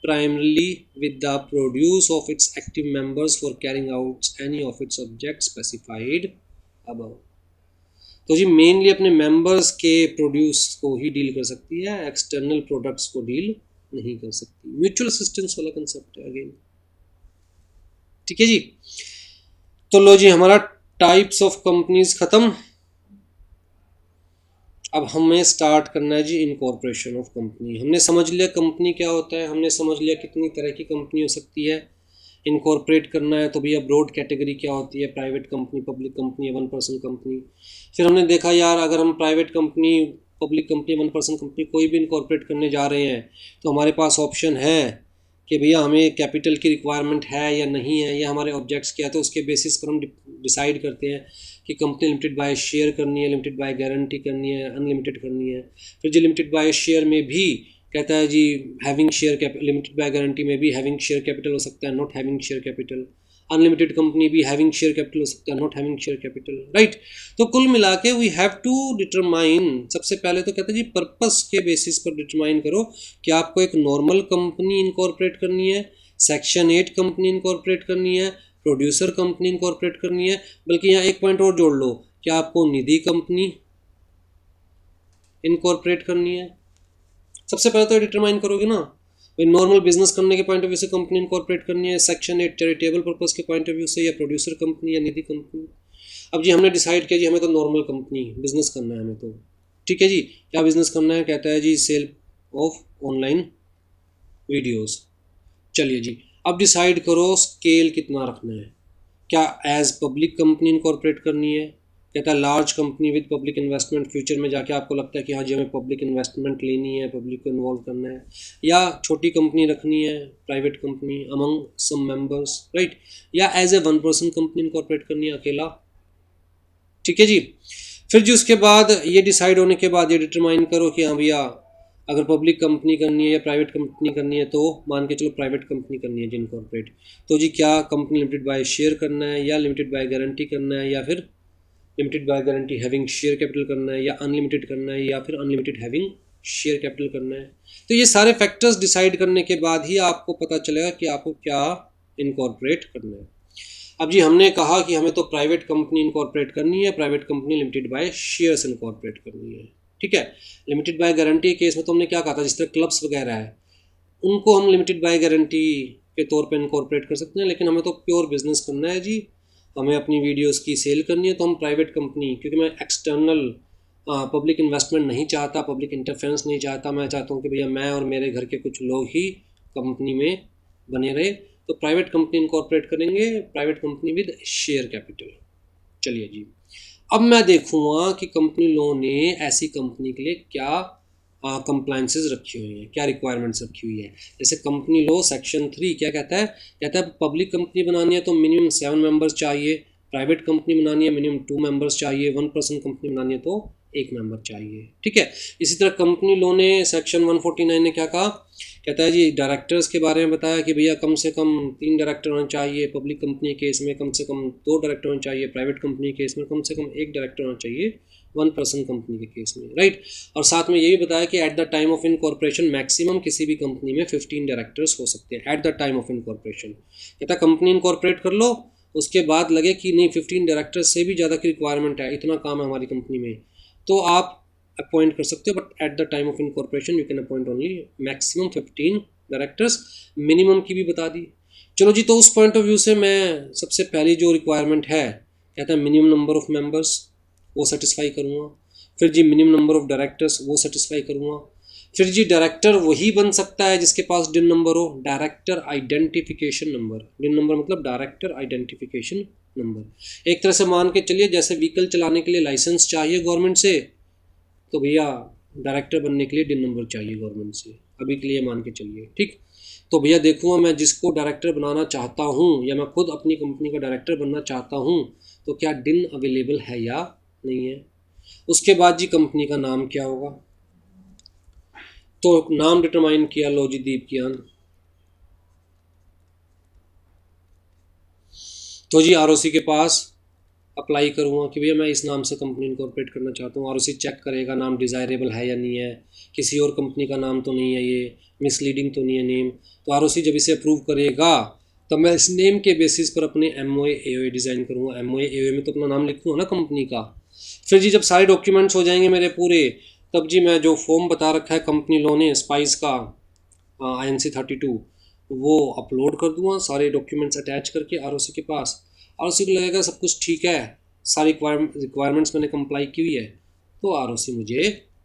primarily with the produce of its active members for carrying out any of its objects specified above। तो जी mainly अपने members के produce को ही deal कर सकती है, external products को deal नहीं कर सकती। म्यूचुअल असिस्टेंस वाला कंसेप्ट है अगेन, ठीक है जी। तो लो जी हमारा टाइप्स ऑफ कंपनीज खत्म। अब हमें स्टार्ट करना है जी इनकॉर्पोरेशन ऑफ कंपनी। हमने समझ लिया कंपनी क्या होता है, हमने समझ लिया कितनी तरह की कंपनी हो सकती है। इनकॉर्पोरेट करना है तो भैया ब्रॉड कैटेगरी क्या होती है, private company, public company, one person company. फिर हमने देखा यार अगर हम private company, public company, one person company कोई भी इनकॉर्पोरेट करने जा रहे हैं तो हमारे पास ऑप्शन है कि भैया हमें कैपिटल की रिक्वायरमेंट है या नहीं है, या हमारे ऑब्जेक्ट्स क्या है। तो उसके बेसिस पर हम डिसाइड करते हैं कि कंपनी लिमिटेड बाय शेयर करनी है, लिमिटेड बाय गारंटी करनी है, अनलिमिटेड करनी है। फिर जो लिमिटेड बाय शेयर में भी कहता है जी having share capital, limited by guarantee में भी हैविंग शेयर कैपिटल हो सकता है, not having share capital. Unlimited company भी हैविंग शेयर कैपिटल हो सकता है, not having share capital, right. तो कुल मिला के वी हैव टू डिटरमाइन, सबसे पहले तो कहते हैं जी पर्पस के बेसिस पर डिटरमाइन करो कि आपको एक नॉर्मल कंपनी इनकॉर्पोरेट करनी है, सेक्शन 8 कंपनी इनकॉर्पोरेट करनी है, प्रोड्यूसर कंपनी इनकॉर्पोरेट करनी है। बल्कि यहाँ एक पॉइंट और जोड़ लो कि आपको निधि कंपनी इनकॉर्पोरेट करनी है। सबसे पहले तो डिटरमाइन करोगे ना भाई नॉर्मल बिजनेस करने के पॉइंट ऑफ व्यू से कंपनी इनकॉर्पोरेट करनी है, सेक्शन 8 चैरिटेबल पर्पस के पॉइंट ऑफ व्यू से, या प्रोड्यूसर कंपनी या निधि कंपनी। अब जी हमने डिसाइड किया जी हमें तो नॉर्मल कंपनी बिजनेस करना है हमें तो, ठीक है जी। क्या बिजनेस करना है, कहता है जी सेल ऑफ ऑनलाइन वीडियोस। चलिए जी अब डिसाइड करो स्केल कितना रखना है, क्या एज पब्लिक कंपनी इनकॉर्पोरेट करनी है कहता है large company with public investment, future में जाके आपको लगता है कि हाँ जी हमें पब्लिक इन्वेस्टमेंट लेनी है, पब्लिक को इन्वॉल्व करना है, या छोटी कंपनी रखनी है, private company among some members, right, या as a one person company incorporate करनी है, अकेला। ठीक है जी। फिर जी उसके बाद ये डिसाइड होने के बाद ये डिटरमाइन करो कि हाँ भैया अगर पब्लिक कंपनी करनी है या प्राइवेट कंपनी करनी है, तो मान के चलो प्राइवेट कंपनी करनी है जी इनकॉर्पोरेट, तो जी क्या कंपनी लिमिटेड बाय शेयर करना है, या लिमिटेड बाय गारंटी करना है, या फिर limited by guarantee having share capital करना है, या अनलिमिटेड करना है, या फिर अनलिमिटेड हैविंग शेयर कैपिटल करना है। तो ये सारे फैक्टर्स डिसाइड करने के बाद ही आपको पता चलेगा कि आपको क्या इनकॉर्पोरेट करना है। अब जी हमने कहा कि हमें तो प्राइवेट कंपनी इनकॉर्पोरेट करनी है, private company limited by shares incorporate करनी है। ठीक है, लिमिटेड बाय गारंटी केस में तो हमने क्या कहा था, जिस तरह क्लब्स वगैरह है उनको हम लिमिटेड बाय गारंटी के तौर पे इनकॉर्पोरेट कर सकते हैं, लेकिन हमें तो प्योर बिजनेस करना है जी, हमें अपनी वीडियोस की सेल करनी है, तो हम प्राइवेट कंपनी, क्योंकि मैं एक्सटर्नल पब्लिक इन्वेस्टमेंट नहीं चाहता, पब्लिक इंटरफेरेंस नहीं चाहता, मैं चाहता हूँ कि भैया मैं और मेरे घर के कुछ लोग ही कंपनी में बने रहे, तो प्राइवेट कंपनी इनकॉर्पोरेट करेंगे, private company with share capital. चलिए जी, अब मैं देखूँगा कि कंपनी लॉ ने ऐसी कंपनी के लिए क्या कंप्लाइंसेस रखी हुई हैं, क्या रिक्वायरमेंट्स रखी हुई है। जैसे कंपनी लॉ सेक्शन 3 क्या कहता है, कहता है पब्लिक कंपनी बनानी है तो मिनिमम 7 मेंबर्स चाहिए, प्राइवेट कंपनी बनानी है मिनिमम 2 मेंबर्स चाहिए, 1 पर्सन कंपनी बनानी है तो 1 मेंबर चाहिए। ठीक है, इसी तरह कंपनी लॉ ने सेक्शन 149 ने क्या कहा, कहता है जी डायरेक्टर्स के बारे में बताया कि भैया कम से कम 3 डायरेक्टर होने चाहिए, पब्लिक कंपनी के केस में कम से कम 2 डायरेक्टर होने चाहिए, प्राइवेट कंपनी के केस में कम से कम 1 डायरेक्टर होना चाहिए, 1 पर्सन कंपनी के केस में, राइट। और साथ में ये भी बताया कि eight the time of incorporation maximum किसी भी कंपनी में 15 डायरेक्टर्स हो सकते हैं eight the time of incorporation. कहता है कंपनी इनकॉर्पोरेट कर लो, उसके बाद लगे कि नहीं 15 डायरेक्टर्स से भी ज़्यादा की रिक्वायरमेंट है, इतना काम है हमारी कंपनी में, तो आप अपॉइंट कर सकते हो, but at the time of incorporation you can appoint only maximum 15 directors, minimum की भी बता दी। चलो जी, तो उस पॉइंट ऑफ व्यू से मैं सबसे पहली जो रिक्वायरमेंट है, कहता है मिनिमम नंबर ऑफ मेंबर्स, वो सेटिस्फाई करूँगा। फिर जी मिनिमम नंबर ऑफ डायरेक्टर्स, वो सेटिस्फाई करूँगा। फिर जी डायरेक्टर वही बन सकता है जिसके पास डिन नंबर हो, डायरेक्टर आइडेंटिफिकेशन नंबर, डिन नंबर मतलब डायरेक्टर आइडेंटिफिकेशन नंबर। एक तरह से मान के चलिए जैसे व्हीकल चलाने के लिए लाइसेंस चाहिए गवर्नमेंट से, तो भैया डायरेक्टर बनने के लिए डिन नंबर चाहिए गवर्नमेंट से, अभी के लिए मान के चलिए। ठीक, तो भैया देखूँगा मैं जिसको डायरेक्टर बनाना चाहता हूँ या मैं खुद अपनी कंपनी का डायरेक्टर बनना चाहता हूँ, तो क्या डिन अवेलेबल है या नहीं है। उसके बाद जी कंपनी का नाम क्या होगा, तो नाम डिटरमाइन किया, लो जी दीपकियान। तो जी आरओसी के पास अप्लाई करूँगा कि भैया मैं इस नाम से कंपनी इनकॉर्पोरेट करना चाहता हूँ, आरओसी चेक करेगा नाम डिज़ायरेबल है या नहीं है, किसी और कंपनी का नाम तो नहीं है, ये मिसलीडिंग तो नहीं है नेम। तो आरओसी जब इसे अप्रूव करेगा तब मैं इस नेम के बेसिस पर अपने एमओए एओए डिज़ाइन करूँगा, एमओए एओए में तो अपना नाम लिखूँगा ना कंपनी का। फिर जी जब सारे डॉक्यूमेंट्स हो जाएंगे मेरे पूरे, तब जी मैं जो फॉर्म बता रखा है कंपनी लॉ ने स्पाइस का INC 32, वो अपलोड कर दूँगा सारे डॉक्यूमेंट्स अटैच करके आरओसी के पास। आरओसी को लगेगा सब कुछ ठीक है, सारी रिक्वायरमेंट्स मैंने कंप्लाई की हुई है, तो आरओसी मुझे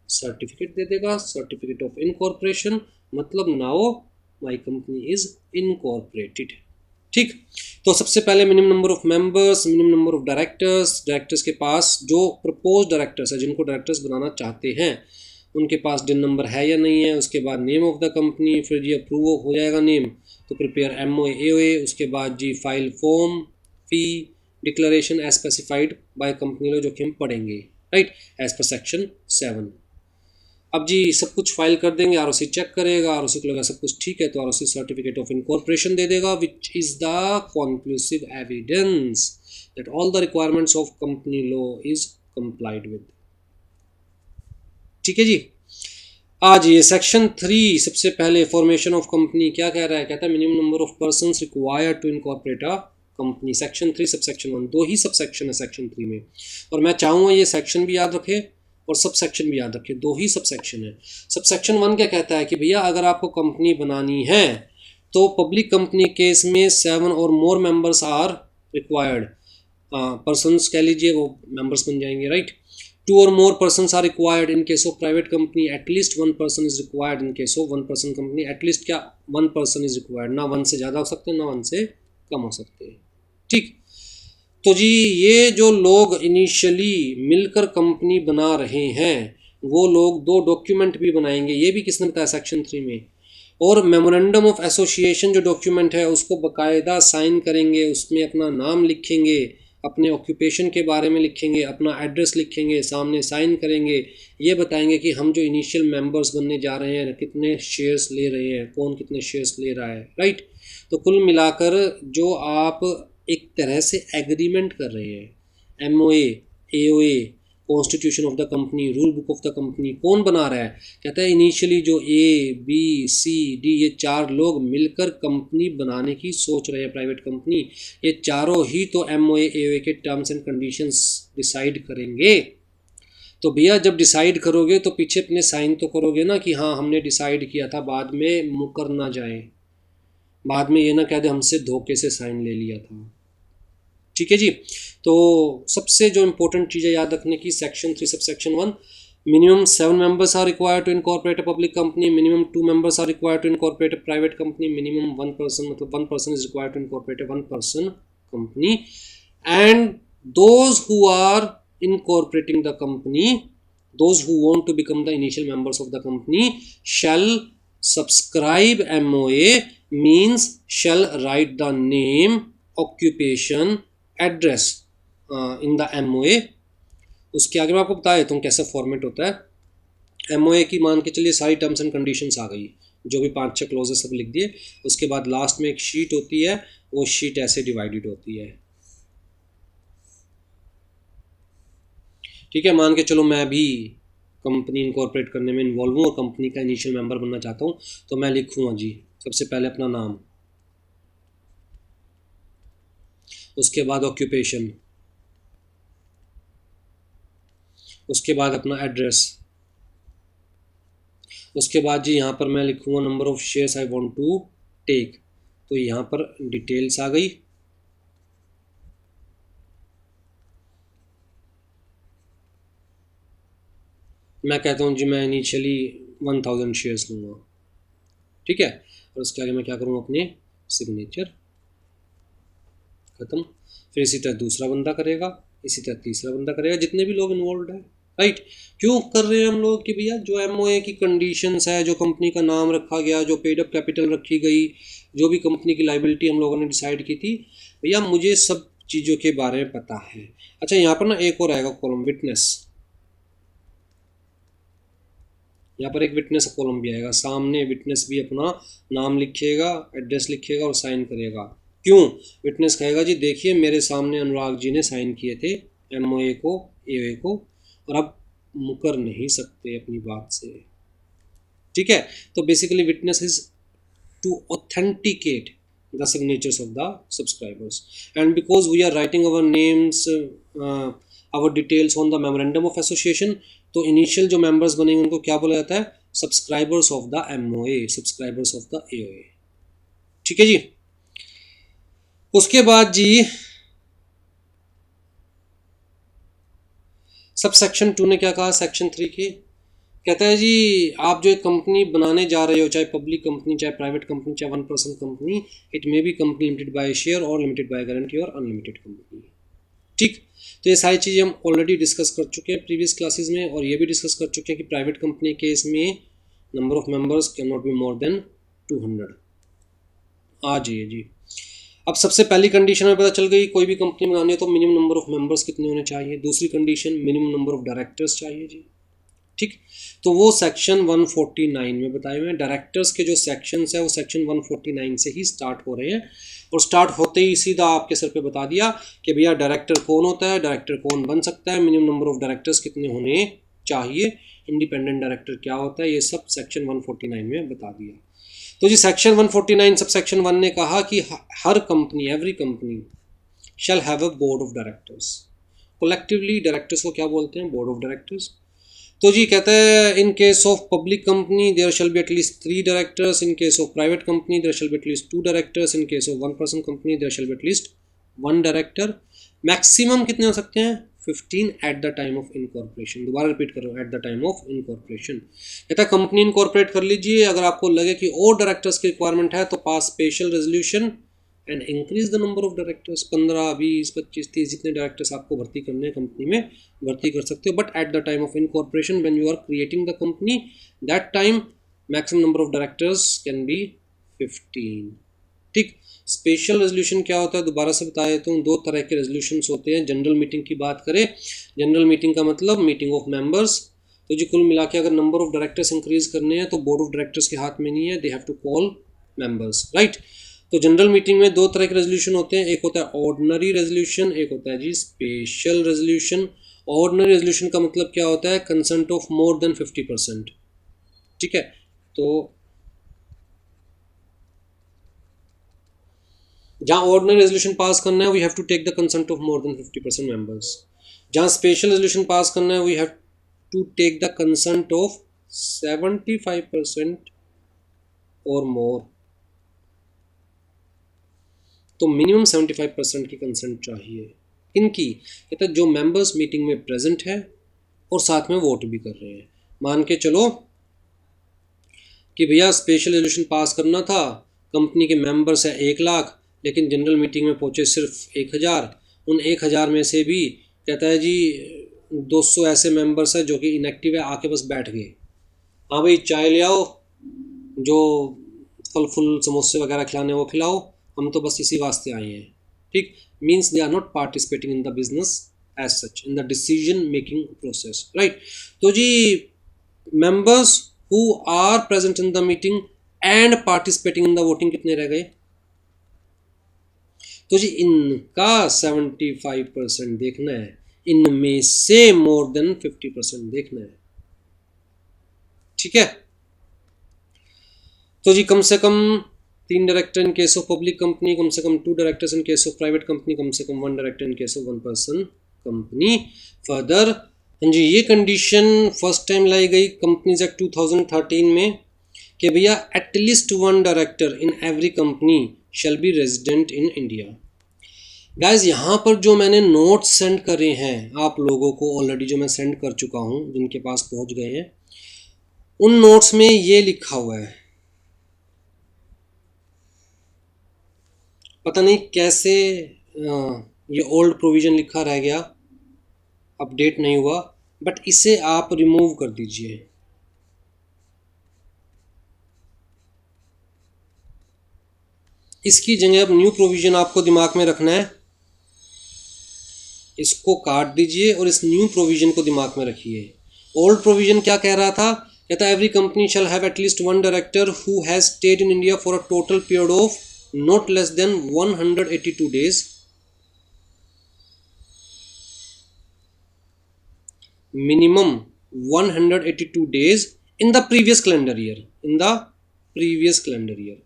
सर्टिफिकेट दे देगा, सर्टिफिकेट ऑफ इनकॉर्पोरेशन, मतलब now my company is incorporated. ठीक, तो सबसे पहले minimum number of members, minimum number of directors, directors के पास जो प्रपोज डायरेक्टर्स है जिनको डायरेक्टर्स बनाना चाहते हैं उनके पास डिन नंबर है या नहीं है। उसके बाद नेम ऑफ द कंपनी, फिर जी अप्रूव हो जाएगा नेम तो प्रिपेयर एमओए एओए, उसके बाद जी file form, fee declaration as specified by company law, जो कि हम पढ़ेंगे, राइट, एज पर सेक्शन 7। अब जी सब कुछ फाइल कर देंगे, आरओसी चेक करेगा, आरओसी को लगा सब कुछ ठीक है तो आरओसी सर्टिफिकेट ऑफ इनकॉर्पोरेशन दे देगा, which is the conclusive evidence that all the requirements of company law is complied with. ठीक है जी। आज ये सेक्शन 3 सबसे पहले फॉर्मेशन ऑफ कंपनी क्या कह रहा है, कहता है minimum number of persons required to incorporate a company. Section 3 sub section 1, 2 he sub section है सेक्शन 3 में, और मैं चाहूँगा ये सेक्शन भी याद रखे और सब सेक्शन भी याद रखे, 2 ही सब सेक्शन है। सब सेक्शन 1 क्या कहता है कि भैया अगर आपको कंपनी बनानी है तो पब्लिक कंपनी केस में 7 और more members are required, persons कह लीजिए वो मेंबर्स बन जाएंगे, right. 2 or more persons are required in case of private company, at least 1 person is required in case of 1 person company, at least क्या 1 person is required, ना 1 से ज़्यादा हो सकते हैं ना 1 से कम हो सकते हैं। ठीक, तो जी ये जो लोग इनिशियली मिलकर कंपनी बना रहे हैं वो लोग 2 डॉक्यूमेंट भी बनाएंगे, ये भी किसने बताया सेक्शन 3 में। और मेमोरेंडम ऑफ एसोसिएशन जो डॉक्यूमेंट है उसको बकायदा साइन करेंगे, उसमें अपना नाम लिखेंगे, अपने ऑक्यूपेशन के बारे में लिखेंगे, अपना एड्रेस लिखेंगे, सामने साइन करेंगे, ये बताएंगे कि हम जो इनिशियल मेंबर्स बनने जा रहे हैं कितने शेयर्स ले रहे हैं, कौन कितने शेयर्स ले रहा है, राइट। तो कुल मिलाकर जो आप एक तरह से एग्रीमेंट कर रहे हैं, MOA, AOA, constitution of the company, rule book of the company, कौन बना रहा है? कहता है इनिशियली जो ABCD ये 4 लोग मिलकर कंपनी बनाने की सोच रहे हैं, प्राइवेट कंपनी, ये चारों ही तो MOA AOA के टर्म्स एंड कंडीशंस डिसाइड करेंगे। तो भैया जब डिसाइड करोगे तो पीछे अपने साइन तो करोगे ना कि हाँ हमने डिसाइड किया था, बाद में मुकर ना जाए, बाद में ये ना कह दे हमसे धोखे से साइन ले लिया था। ठीक है जी। तो सबसे जो इम्पोर्टेंट चीज़ है याद रखने की, section 3 subsection 1, minimum 7 members are required to incorporate a public company, minimum 2 members are required to incorporate a private company, minimum 1 person, मतलब 1 person is required to incorporate a 1 person company, and those who are incorporating the company, those who want to become the initial members of the company shall subscribe MOA, means shall write the name, occupation, address in the MOA। उसके आगे मैं आपको बता देता हूँ कैसा format होता है। MOA की मान के चलिए सारी टर्म्स एंड कंडीशंस आ गई, जो भी 5-6 क्लॉजेस सब लिख दिए। उसके बाद लास्ट में एक शीट होती है, वो शीट ऐसे डिवाइडेड होती है। ठीक है, मान के चलो मैं भी कंपनी इनकॉर्पोरेट करने में इन्वॉल्व हूँ और कंपनी का इनिशियल मेंबर बनना चाहता हूँ, तो मैं लिखूँगा जी सबसे पहले अपना नाम, उसके बाद ऑक्यूपेशन, उसके बाद अपना एड्रेस, उसके बाद जी यहाँ पर मैं लिखूँगा number of shares I want to take. तो यहाँ पर डिटेल्स आ गई। मैं कहता हूँ जी मैं इनिशियली 1000 शेयर्स लूँगा। ठीक है, और उसके आगे मैं क्या करूँगा, अपने सिग्नेचर, ख़त्म। फिर इसी तरह दूसरा बंदा करेगा, इसी तरह तीसरा बंदा करेगा, जितने भी लोग इन्वॉल्व हैं, राइट। क्यों कर रहे हैं हम लोग कि भैया जो MOA की कंडीशंस है, जो कंपनी का नाम रखा गया, जो पेड अप कैपिटल रखी गई, जो भी कंपनी की लाइबिलिटी हम लोगों ने डिसाइड की थी, भैया मुझे सब चीज़ों के बारे में पता है। अच्छा यहाँ पर ना एक और आएगा कॉलम, विटनेस। यहाँ पर एक विटनेस कॉलम भी आएगा, सामने विटनेस भी अपना नाम लिखेगा, एड्रेस लिखेगा और साइन करेगा। क्यों? विटनेस कहेगा जी देखिए मेरे सामने अनुराग जी ने साइन किए थे MOA को, AOA को, और अब मुकर नहीं सकते अपनी बात से। ठीक है, तो basically witness is to authenticate the signatures of the subscribers, and because we are writing our names, our details on the memorandum of association, तो इनिशियल जो मेंबर्स बनेंगे उनको क्या बोला जाता है, subscribers of the MOA, subscribers of the AOA। ठीक है जी। उसके बाद जी सब सेक्शन 2 ने क्या कहा, सेक्शन 3 की कहता है जी आप जो एक कंपनी बनाने जा रहे हो, चाहे पब्लिक कंपनी, चाहे प्राइवेट कंपनी, चाहे 1 person company, it may be company limited by share और लिमिटेड बाय गारंटी और अनलिमिटेड कंपनी। ठीक, तो ये सारी चीज़ें हम ऑलरेडी डिस्कस कर चुके हैं प्रीवियस क्लासेस में, और ये भी डिस्कस कर चुके हैं कि प्राइवेट कंपनी केस में number of members can not be more than 200। आ जाइए जी। अब सबसे पहली कंडीशन में पता चल गई, कोई भी कंपनी बनानी है तो मिनिमम नंबर ऑफ मेंबर्स कितने होने चाहिए। दूसरी condition minimum number of directors चाहिए जी। ठीक, तो वो सेक्शन 149 में बताए हुए हैं। डायरेक्टर्स के जो सेक्शंस है वो सेक्शन 149 से ही स्टार्ट हो रहे हैं, और स्टार्ट होते ही सीधा आपके सर पे बता दिया कि भैया डायरेक्टर कौन होता है, डायरेक्टर कौन बन सकता है, मिनिमम नंबर ऑफ डायरेक्टर्स कितने होने चाहिए, इंडिपेंडेंट डायरेक्टर क्या होता है, ये सब सेक्शन 149 में बता दिया। तो जी सेक्शन 149 सब सेक्शन 1 ने कहा कि हर company, every company shall have a board of directors. Collectively directors को क्या बोलते हैं, बोर्ड ऑफ डायरेक्टर्स। तो जी कहता है in case of public company there shall be at least 3 directors, in case of private company there shall be at least 2 directors, in case of 1 person company there shall be at least 1 director. Maximum कितने हो सकते हैं, 15 at the time of incorporation. दोबारा repeat कर रहा हूँ, at the time of incorporation. कहता है कंपनी इनकॉर्पोरेट कर लीजिए, अगर आपको लगे कि और डायरेक्टर्स की रिक्वायरमेंट है तो pass special resolution and increase the number of directors. 15, 20, 25, 30 जितने डायरेक्टर्स आपको भर्ती करने हैं कंपनी में भर्ती कर सकते हो. But at the time of incorporation when you are creating the company, that time maximum number of directors can be 15. ठीक. स्पेशल रेजोल्यूशन क्या होता है, दोबारा से बता देता हूँ. दो तरह के रेजोल्यूशंस होते हैं. जनरल मीटिंग की बात करें, जनरल मीटिंग का मतलब मीटिंग ऑफ मेंबर्स. तो जी कुल मिला के अगर नंबर ऑफ डायरेक्टर्स इंक्रीज करने हैं तो बोर्ड ऑफ डायरेक्टर्स के हाथ में नहीं है, they have to call members, right. तो जनरल मीटिंग में दो तरह के रेजोल्यूशन होते हैं. एक होता है ऑर्डिनरी रेजोल्यूशन, एक होता है जी स्पेशल रेजोल्यूशन. ऑर्डिनरी रेजोल्यूशन का मतलब क्या होता है, कंसेंट ऑफ मोर देन 50%. ठीक है. तो जहाँ ऑर्डिनरी रेजोल्यूशन पास करना है we have to take the consent of more than 50% members. जहाँ स्पेशल रेजोल्यूशन पास करना है we have to take the consent of 75% और मोर. तो मिनिमम 75% की कंसेंट चाहिए. इनकी कहते हैं जो मेंबर्स मीटिंग में प्रेजेंट है और साथ में वोट भी कर रहे हैं. मान के चलो कि भैया स्पेशल रेजोल्यूशन पास करना था, कंपनी के मेंबर्स है 1 लाख, लेकिन जनरल मीटिंग में पहुंचे सिर्फ 1,000. उन 1,000 में से भी कहता है जी 200 ऐसे मेंबर्स है जो कि इनएक्टिव है, आके बस बैठ गए. हाँ भाई चाय ले आओ, जो फल फूल समोसे वगैरह खिलाने वो खिलाओ, हम तो बस इसी वास्ते आए हैं. ठीक. Means they are not participating in the business as such, in the decision making process, right. तो जी members who are present in the meeting and participating in the voting कितने रह गए. तो जी इनका 75% देखना है, इनमें से मोर देन 50% देखना है. ठीक है. तो जी कम से कम 3 director in case of public company, कम से कम 2 directors in case of private company, कम से कम 1 director in case of 1 person company. Further हाँ जी ये कंडीशन फर्स्ट टाइम लाई गई कंपनीज एक्ट 2013 में कि भैया at least 1 director in every company shall be resident in India. Guys यहाँ पर जो मैंने नोट्स सेंड करे हैं आप लोगों को ऑलरेडी, जो मैं सेंड कर चुका हूँ जिनके पास पहुँच गए हैं, उन नोट्स में ये लिखा हुआ है. पता नहीं कैसे ये ओल्ड प्रोविज़न लिखा रह गया, अपडेट नहीं हुआ, बट इसे आप रिमूव कर दीजिए. इसकी जगह अब न्यू प्रोविज़न आपको दिमाग में रखना है. इसको काट दीजिए और इस न्यू प्रोविज़न को दिमाग में रखिए. ओल्ड प्रोविज़न क्या कह रहा था, कहता every company shall have at least 1 director who has stayed in India for a total period of not less than 182 days, minimum 182 days in the previous calendar year, in the previous calendar year.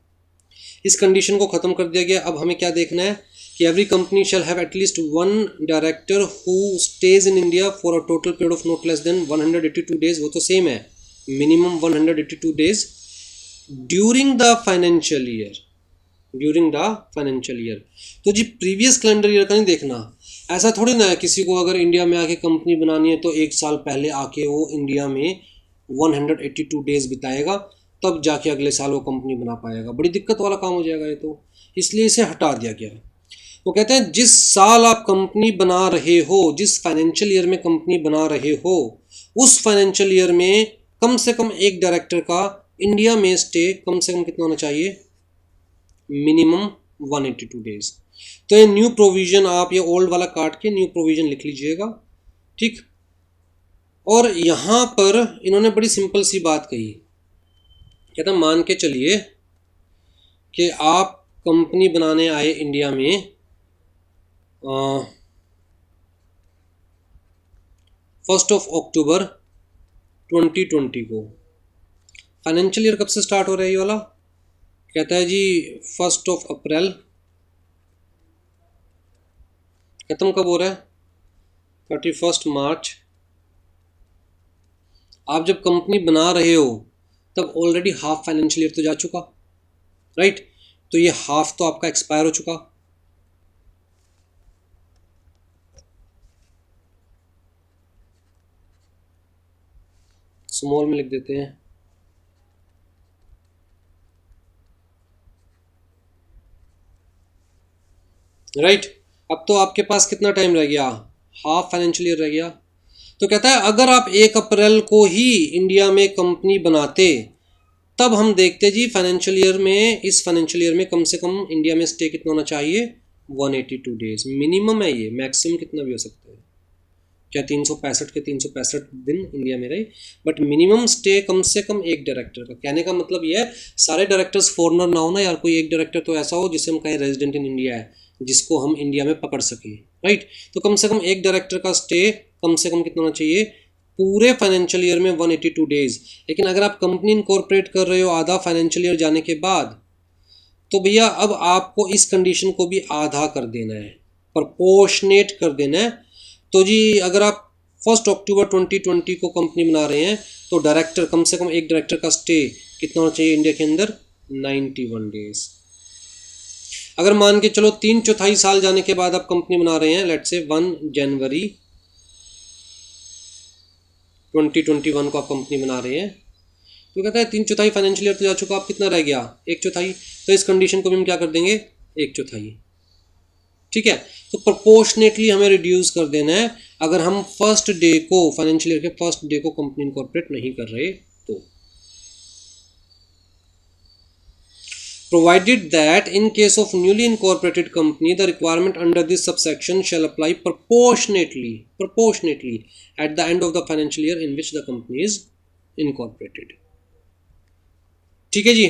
इस condition को ख़त्म कर दिया गया. अब हमें क्या देखना है कि every company shall have at least 1 director who stays in India for a total period of not less than 182 days. वो तो सेम है, minimum 182 days during the financial year, during the financial year. तो जी प्रीवियस कैलेंडर ईयर का नहीं देखना. ऐसा थोड़ी ना है किसी को अगर इंडिया में आके कंपनी बनानी है तो 1 साल पहले आके वो इंडिया में 182 डेज बिताएगा, तब जाके अगले साल वो कंपनी बना पाएगा. बड़ी दिक्कत वाला काम हो जाएगा ये तो, इसलिए इसे हटा दिया गया. वो कहते हैं जिस साल आप कंपनी बना रहे हो, जिस फाइनेंशियल ईयर में कंपनी बना रहे हो, उस फाइनेंशियल ईयर में कम से कम एक डायरेक्टर का इंडिया में स्टे कम से कम कितना होना चाहिए, मिनिमम 182 डेज. तो ये न्यू प्रोविज़न आप ये ओल्ड वाला काट के न्यू प्रोविज़न लिख लीजिएगा. ठीक. और यहाँ पर इन्होंने बड़ी सिंपल सी बात कही, कहता मान के चलिए कि आप कंपनी बनाने आए इंडिया में 1 अक्टूबर 2020 को. फाइनेंशियल ईयर कब से स्टार्ट हो रहा है ये वाला, कहता है जी 1 अप्रैल. खत्म कब हो रहा है, 31 मार्च. आप जब कंपनी बना रहे हो तब ऑलरेडी हाफ फाइनेंशियल ईयर तो जा चुका, राइट. तो ये हाफ तो आपका एक्सपायर हो चुका. स्मॉल में लिख देते हैं. राइट। अब तो आपके पास कितना टाइम रह गया, हाफ फाइनेंशियल ईयर रह गया। तो कहता है अगर आप 1 अप्रैल को ही इंडिया में कंपनी बनाते, तब हम देखते जी फाइनेंशियल ईयर में, इस फाइनेंशियल ईयर में कम से कम इंडिया में स्टे कितना होना चाहिए, 182 डेज मिनिमम है। ये मैक्सिमम कितना भी हो सकता है, क्या 365 के 365 दिन इंडिया में रहे, बट मिनिमम स्टे कम से कम एक डायरेक्टर का। कहने का मतलब ये है सारे डायरेक्टर्स फॉरनर ना हो ना यार, कोई एक डायरेक्टर तो ऐसा हो जिसे हम कहें रेजिडेंट इन इंडिया है, जिसको हम इंडिया में पकड़ सके, राइट। तो कम से कम एक डायरेक्टर का स्टे कम से कम कितना होना चाहिए पूरे फाइनेंशियल ईयर में, 182 डेज। लेकिन अगर आप कंपनी इनकॉर्पोरेट कर रहे हो आधा फाइनेंशियल ईयर जाने के बाद, तो भैया अब आपको इस कंडीशन को भी आधा कर देना है, प्रपोर्शनेट कर देना है। तो जी अगर आप 1 अक्टूबर 2020 को कंपनी बना रहे हैं, तो डायरेक्टर कम से कम एक डायरेक्टर का स्टे कितना होना चाहिए इंडिया के अंदर, 91 डेज। अगर मान के चलो 3/4 साल जाने के बाद आप कंपनी बना रहे हैं, लेट्स से 1 जनवरी 2021 को आप कंपनी बना रहे हैं, तो कहता है 3/4 फाइनेंशियल ईयर तो जा चुका, आप कितना रह गया, 1/4। तो इस कंडीशन को भी हम क्या कर देंगे, 1/4, ठीक है। तो प्रोपोर्शनेटली हमें रिड्यूस कर देना है अगर हम फर्स्ट डे को, फाइनेंशियल ईयर के फर्स्ट डे को कंपनी इनकॉर्पोरेट नहीं कर रहे तो। Provided that in case of newly incorporated company, the requirement under this subsection shall apply proportionately at the end of the financial year in which the company is incorporated। ठीक है जी,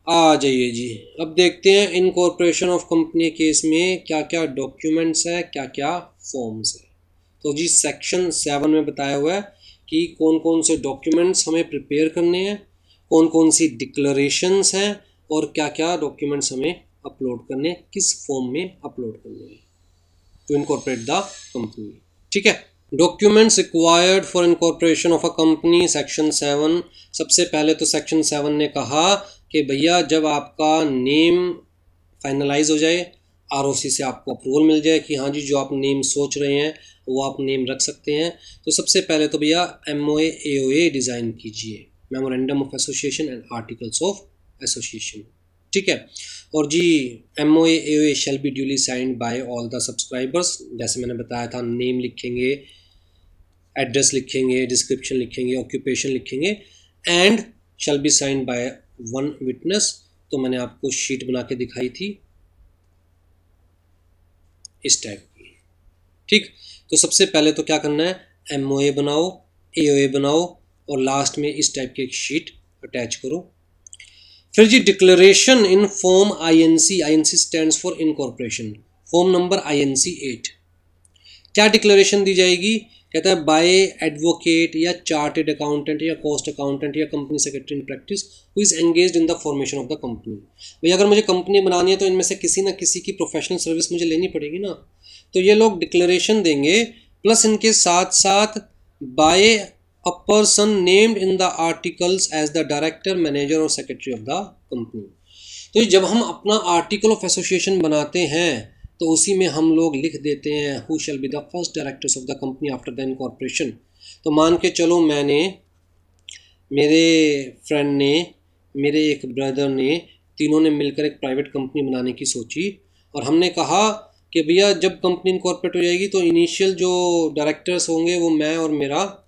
आ जाइए जी। अब देखते हैं इनकॉर्पोरेशन ऑफ कंपनी केस में क्या क्या documents है, क्या क्या फॉर्म्स है। तो जी सेक्शन 7 में बताया हुआ है कि कौन कौन से डॉक्यूमेंट्स हमें प्रिपेयर करने हैं, कौन कौन सी डिक्लेरेशंस हैं, और क्या क्या डॉक्यूमेंट्स हमें अपलोड करने, किस फॉर्म में अपलोड करने हैं टू इनकॉर्पोरेट द कंपनी। ठीक है, documents required for incorporation of a company, section 7। सबसे पहले तो सेक्शन 7 ने कहा कि भैया जब आपका नेम फाइनलाइज हो जाए, आरओसी से आपको अप्रूवल मिल जाए कि हाँ जी जो आप नेम सोच रहे हैं वो आप नेम रख सकते हैं, तो सबसे पहले तो भैया MOA AOA डिज़ाइन कीजिए, memorandum of association and articles of association. ठीक है, और जी MOA AOA shall be duly signed by all the subscribers. जैसे मैंने बताया था, नेम लिखेंगे, एड्रेस लिखेंगे, डिस्क्रिप्शन लिखेंगे, ऑक्यूपेशन लिखेंगे, and shall be signed by 1 witness. तो मैंने आपको शीट बना के दिखाई थी इस टाइप की। ठीक, तो सबसे पहले तो क्या करना है, MOA बनाओ, AOA बनाओ, और लास्ट में इस टाइप की एक शीट अटैच करो। फिर जी declaration in form INC stands for incorporation, form number INC 8। क्या डिक्लेरेशन दी जाएगी, कहता है बाय एडवोकेट या चार्टेड अकाउंटेंट या कॉस्ट अकाउंटेंट या company secretary in practice who is engaged in the formation of the company. भैया अगर मुझे कंपनी बनानी है तो इनमें से किसी ना किसी की प्रोफेशनल सर्विस मुझे लेनी पड़ेगी ना। तो ये लोग डिक्लेरेशन देंगे, प्लस इनके साथ साथ by a person named in the articles as the director, manager और सेक्रेटरी ऑफ द कंपनी। तो जब हम अपना आर्टिकल ऑफ एसोसिएशन बनाते हैं तो उसी में हम लोग लिख देते हैं who shell be the first directors of the company after the incorporation. तो मान के चलो मैंने, मेरे फ्रेंड ने, मेरे एक ब्रदर ने, तीनों ने मिलकर एक प्राइवेट कंपनी बनाने की सोची, और हमने कहा कि भैया जब कंपनी इनकॉर्पोरेट हो जाएगी तो इनिशियल जो डायरेक्टर्स होंगे वो मैं और मेरा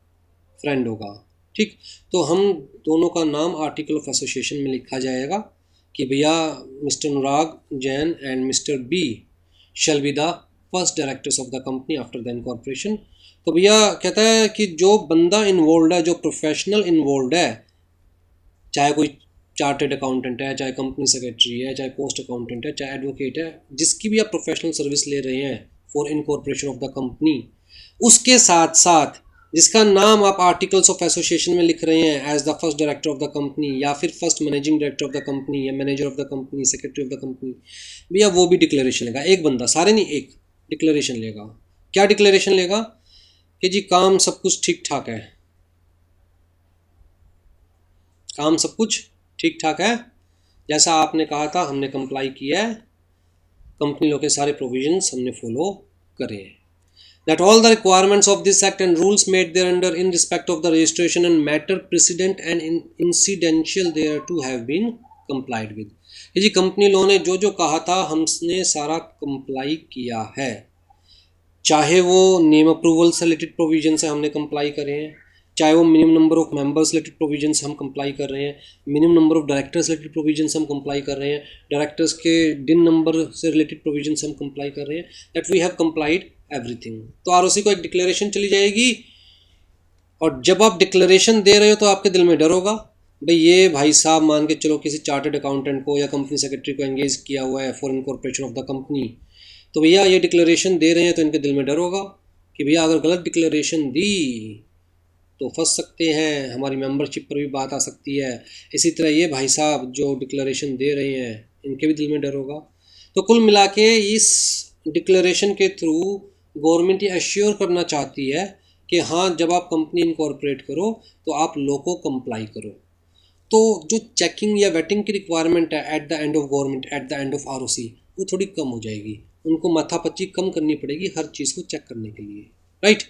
फ्रेंड होगा। ठीक, तो हम दोनों का नाम आर्टिकल ऑफ एसोसिएशन में लिखा जाएगा कि भैया mister Anurag Jain and mister B shall be the first directors of the company after the incorporation. तो भैया कहता है कि जो बंदा इन्वॉल्व है, जो प्रोफेशनल इन्वॉल्व है, चाहे कोई चार्टेड अकाउंटेंट है, चाहे कंपनी सेक्रेटरी है, चाहे पोस्ट अकाउंटेंट है, चाहे एडवोकेट है, जिसकी भी आप प्रोफेशनल सर्विस ले रहे हैं for incorporation of the company, उसके साथ साथ जिसका नाम आप आर्टिकल्स ऑफ एसोसिएशन में लिख रहे हैं as the first director of the company, या फिर first managing director of the company, या manager of the company, secretary of the company, भैया वो भी डिक्लेरेशन लेगा। एक बंदा, सारे नहीं, एक डिक्लेरेशन लेगा। क्या डिक्लेरेशन लेगा कि जी काम सब कुछ ठीक ठाक है, काम सब कुछ ठीक ठाक है, जैसा आपने कहा था हमने कंप्लाई किया है, कंपनी लॉ के सारे प्रोविजंस हमने फॉलो करे हैं। That all the requirements of this act and rules made thereunder in respect of the registration and matter precedent and incidential thereto have been complied with. ये जी company law ने जो जो कहा था हमने सारा कंप्लाई किया है, चाहे वो नेम अप्रूवल से रिलेटेड प्रोविजन से हमने कंप्लाई करे हैं, चाहे वो minimum number of members related provision से हम कंप्लाई कर रहे हैं, minimum number of directors related provision से हम कंप्लाई कर रहे हैं, डायरेक्टर्स के दिन नंबर से रिलेटेड प्रोविजन से हम कंप्लाई कर रहे हैं, that we have complied everything. तो आरओसी को एक डिक्लेरेशन चली जाएगी, और जब आप डिक्लेरेशन दे रहे हो तो आपके दिल में डर होगा, भाई ये भाई साहब मान के चलो किसी चार्टर्ड अकाउंटेंट को या कंपनी सेक्रेटरी को एंगेज किया हुआ है for incorporation of the company, तो भैया ये डिक्लेरेशन दे रहे हैं तो इनके दिल में डर होगा कि भैया अगर गलत डिक्लेरेशन दी तो फंस सकते हैं, हमारी मेंबरशिप पर भी बात आ सकती है। इसी तरह ये भाई साहब जो डिक्लेरेशन दे रहे हैं इनके भी दिल में डर होगा। तो कुल मिला के इस डिक्लेरेशन के थ्रू गवर्नमेंट ये एश्योर करना चाहती है कि हाँ जब आप कंपनी इनकॉर्पोरेट करो तो आप लॉ को कंप्लाई करो। तो जो चेकिंग या वेटिंग की रिक्वायरमेंट है at the end of government, at the end of ROC, वो थोड़ी कम हो जाएगी, उनको माथापच्ची कम करनी पड़ेगी हर चीज़ को चेक करने के लिए, राइट।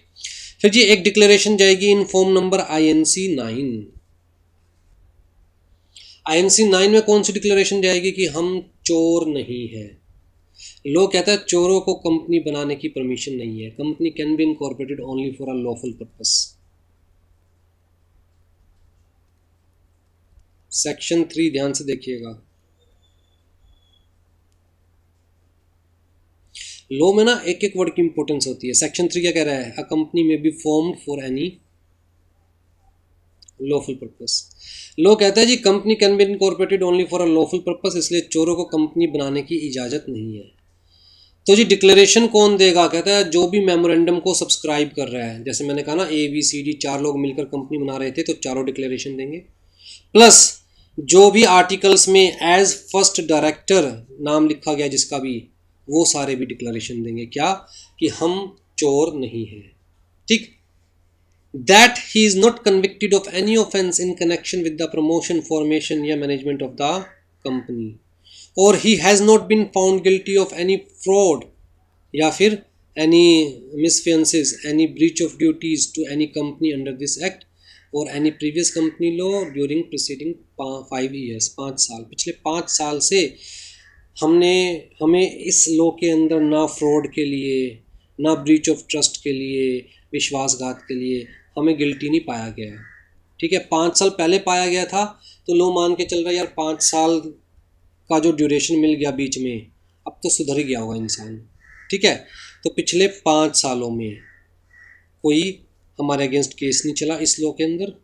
फिर जी एक डिक्लेरेशन जाएगी in form number INC 9। INC 9 में कौन सी डिक्लेरेशन जाएगी कि हम चोर नहीं है। लोग कहता है चोरों को कंपनी बनाने की परमिशन नहीं है, company can be incorporated only for a lawful purpose. Section 3 ध्यान से देखिएगा, लॉ में ना एक एक वर्ड की इंपॉर्टेंस होती है। सेक्शन 3 क्या कह रहा है, a company may be formed for any lawful purpose. Law कहता है जी company can be incorporated only for a lawful purpose, इसलिए चोरों को कंपनी बनाने की इजाज़त नहीं है। तो जी डिक्लेरेशन कौन देगा, कहता है जो भी मेमोरेंडम को सब्सक्राइब कर रहा है, जैसे मैंने कहा ना ABCD 4 लोग मिलकर कंपनी बना रहे थे तो चारों डिक्लेरेशन देंगे, प्लस जो भी आर्टिकल्स में एज फर्स्ट डायरेक्टर नाम लिखा गया जिसका भी, वो सारे भी डिक्लेरेशन देंगे क्या, कि हम चोर नहीं हैं, ठीक। That he is not convicted of any offence in connection with the promotion, formation या मैनेजमेंट ऑफ द कंपनी, और he has not been found guilty of any fraud या फिर any misfeasances, any breach of duties to any company under this act और any previous company law during preceding 5 years, 5 साल, पिछले 5 साल से हमें इस लॉ के अंदर ना फ्रॉड के लिए, ना ब्रीच ऑफ ट्रस्ट के लिए, विश्वासघात के लिए हमें गिल्टी नहीं पाया गया, ठीक है। 5 साल पहले पाया गया था तो लॉ मान के चल रहा है यार 5 साल का जो ड्यूरेशन मिल गया बीच में, अब तो सुधर ही गया होगा इंसान, ठीक है। तो पिछले 5 सालों में कोई हमारे अगेंस्ट केस नहीं चला इस लॉ के अंदर।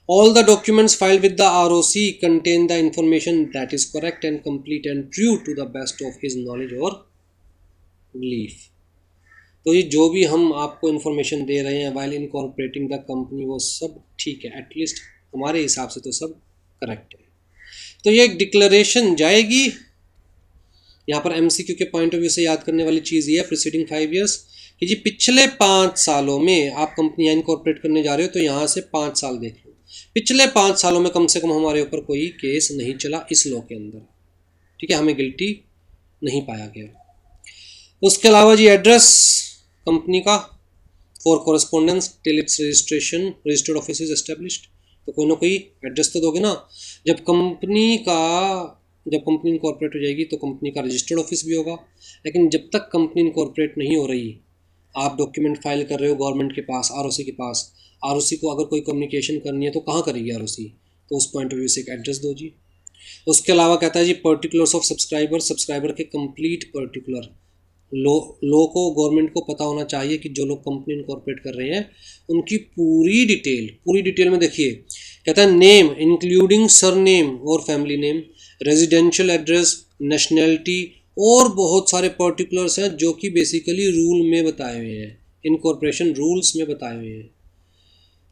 All the documents filed with the ROC contain the information that is correct and complete and true to the best of his knowledge or belief। तो ये जो भी हम आपको इन्फॉर्मेशन दे रहे हैं while incorporating the company, वो सब ठीक है, एटलीस्ट हमारे हिसाब से तो सब करेक्ट है। तो ये एक डिक्लेरेशन जाएगी, यहाँ पर MCQ के पॉइंट ऑफ व्यू से याद करने वाली चीज़ ये है प्रीसीडिंग 5 ईयर्स, कि जी पिछले 5 सालों में आप कंपनी इनकॉर्पोरेट करने जा रहे हो तो यहाँ से 5 साल देख लो, पिछले 5 सालों में कम से कम हमारे ऊपर कोई केस नहीं चला इस लॉ के अंदर, ठीक है, हमें गिल्टी नहीं पाया गया। उसके अलावा जी एड्रेस कंपनी का for correspondence till it's registration, registered office is established, तो कोई ना कोई एड्रेस तो दोगे ना। जब कंपनी इनकॉर्पोरेट हो जाएगी तो कंपनी का रजिस्टर्ड ऑफिस भी होगा, लेकिन जब तक कंपनी इनकॉर्पोरेट नहीं हो रही, आप डॉक्यूमेंट फाइल कर रहे हो गवर्नमेंट के पास, ROC के पास, ROC को अगर कोई कम्युनिकेशन करनी है तो कहाँ करेगी ROC, तो उस पॉइंट ऑफ व्यू से एक एड्रेस दो जी। उसके अलावा कहता है जी पर्टिकुलर्स ऑफ सब्सक्राइबर के कंप्लीट पर्टिकुलर, लो को गवर्नमेंट को पता होना चाहिए कि जो लोग कंपनी इनकॉर्पोरेट कर रहे हैं उनकी पूरी डिटेल में देखिए, कहता है नेम इंक्लूडिंग सरनेम और family name, residential address, nationality और बहुत सारे पर्टिकुलर्स हैं जो कि बेसिकली रूल में बताए हुए हैं, इनकॉर्पोरेशन रूल्स में बताए हुए हैं।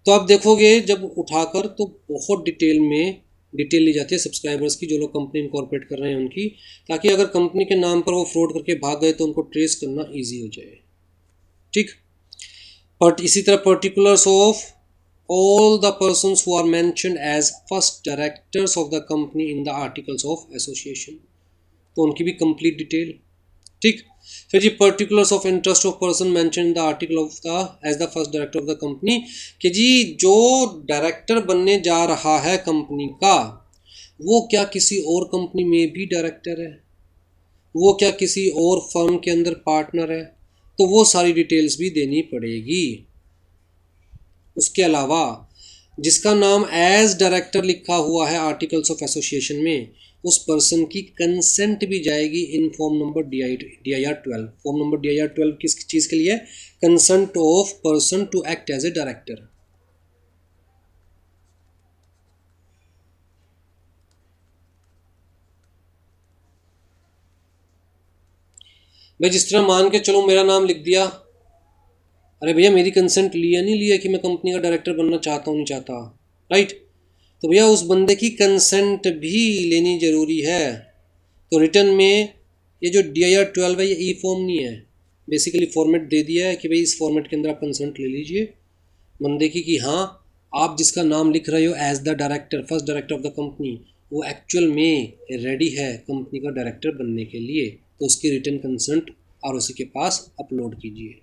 तो आप देखोगे जब उठाकर तो बहुत डिटेल ली जाती है सब्सक्राइबर्स की, जो लोग कंपनी इनकॉर्पोरेट कर रहे हैं उनकी, ताकि अगर कंपनी के नाम पर वो फ्रॉड करके भाग गए तो उनको ट्रेस करना ईजी हो जाए, ठीक। बट इसी तरह particulars of all the persons who are mentioned as first directors of the company in the articles of association, तो उनकी भी कंप्लीट डिटेल, ठीक। फिर जी particulars of interest of person mention in the article of the as the first director of the company, कि जी जो director बनने जा रहा है कंपनी का वो क्या किसी और कंपनी में भी डायरेक्टर है, वो क्या किसी और फर्म के अंदर पार्टनर है, तो वो सारी डिटेल्स भी देनी पड़ेगी। उसके अलावा जिसका नाम एज डायरेक्टर लिखा हुआ है आर्टिकल्स ऑफ एसोसिएशन में, उस पर्सन की कंसेंट भी जाएगी in form number DIR 12। Form number DIR 12 किस चीज़ के लिए? Consent of person to act as a director. भाई जिस तरह मान के चलो मेरा नाम लिख दिया, अरे भैया मेरी कंसेंट लिया नहीं लिया कि मैं कंपनी का डायरेक्टर बनना चाहता हूँ नहीं चाहता, राइट? तो भैया उस बंदे की कंसेंट भी लेनी ज़रूरी है। तो रिटर्न में ये जो DIR 12 है ये ई फॉर्म नहीं है, बेसिकली फॉर्मेट दे दिया है कि भाई इस फॉर्मेट के अंदर आप कंसेंट ले लीजिए बंदे की कि हाँ आप जिसका नाम लिख रहे हो as the director, first director of the company, वो एक्चुअल में रेडी है कंपनी का डायरेक्टर बनने के लिए, तो उसकी रिटर्न कंसेंट ROC के पास अपलोड कीजिए।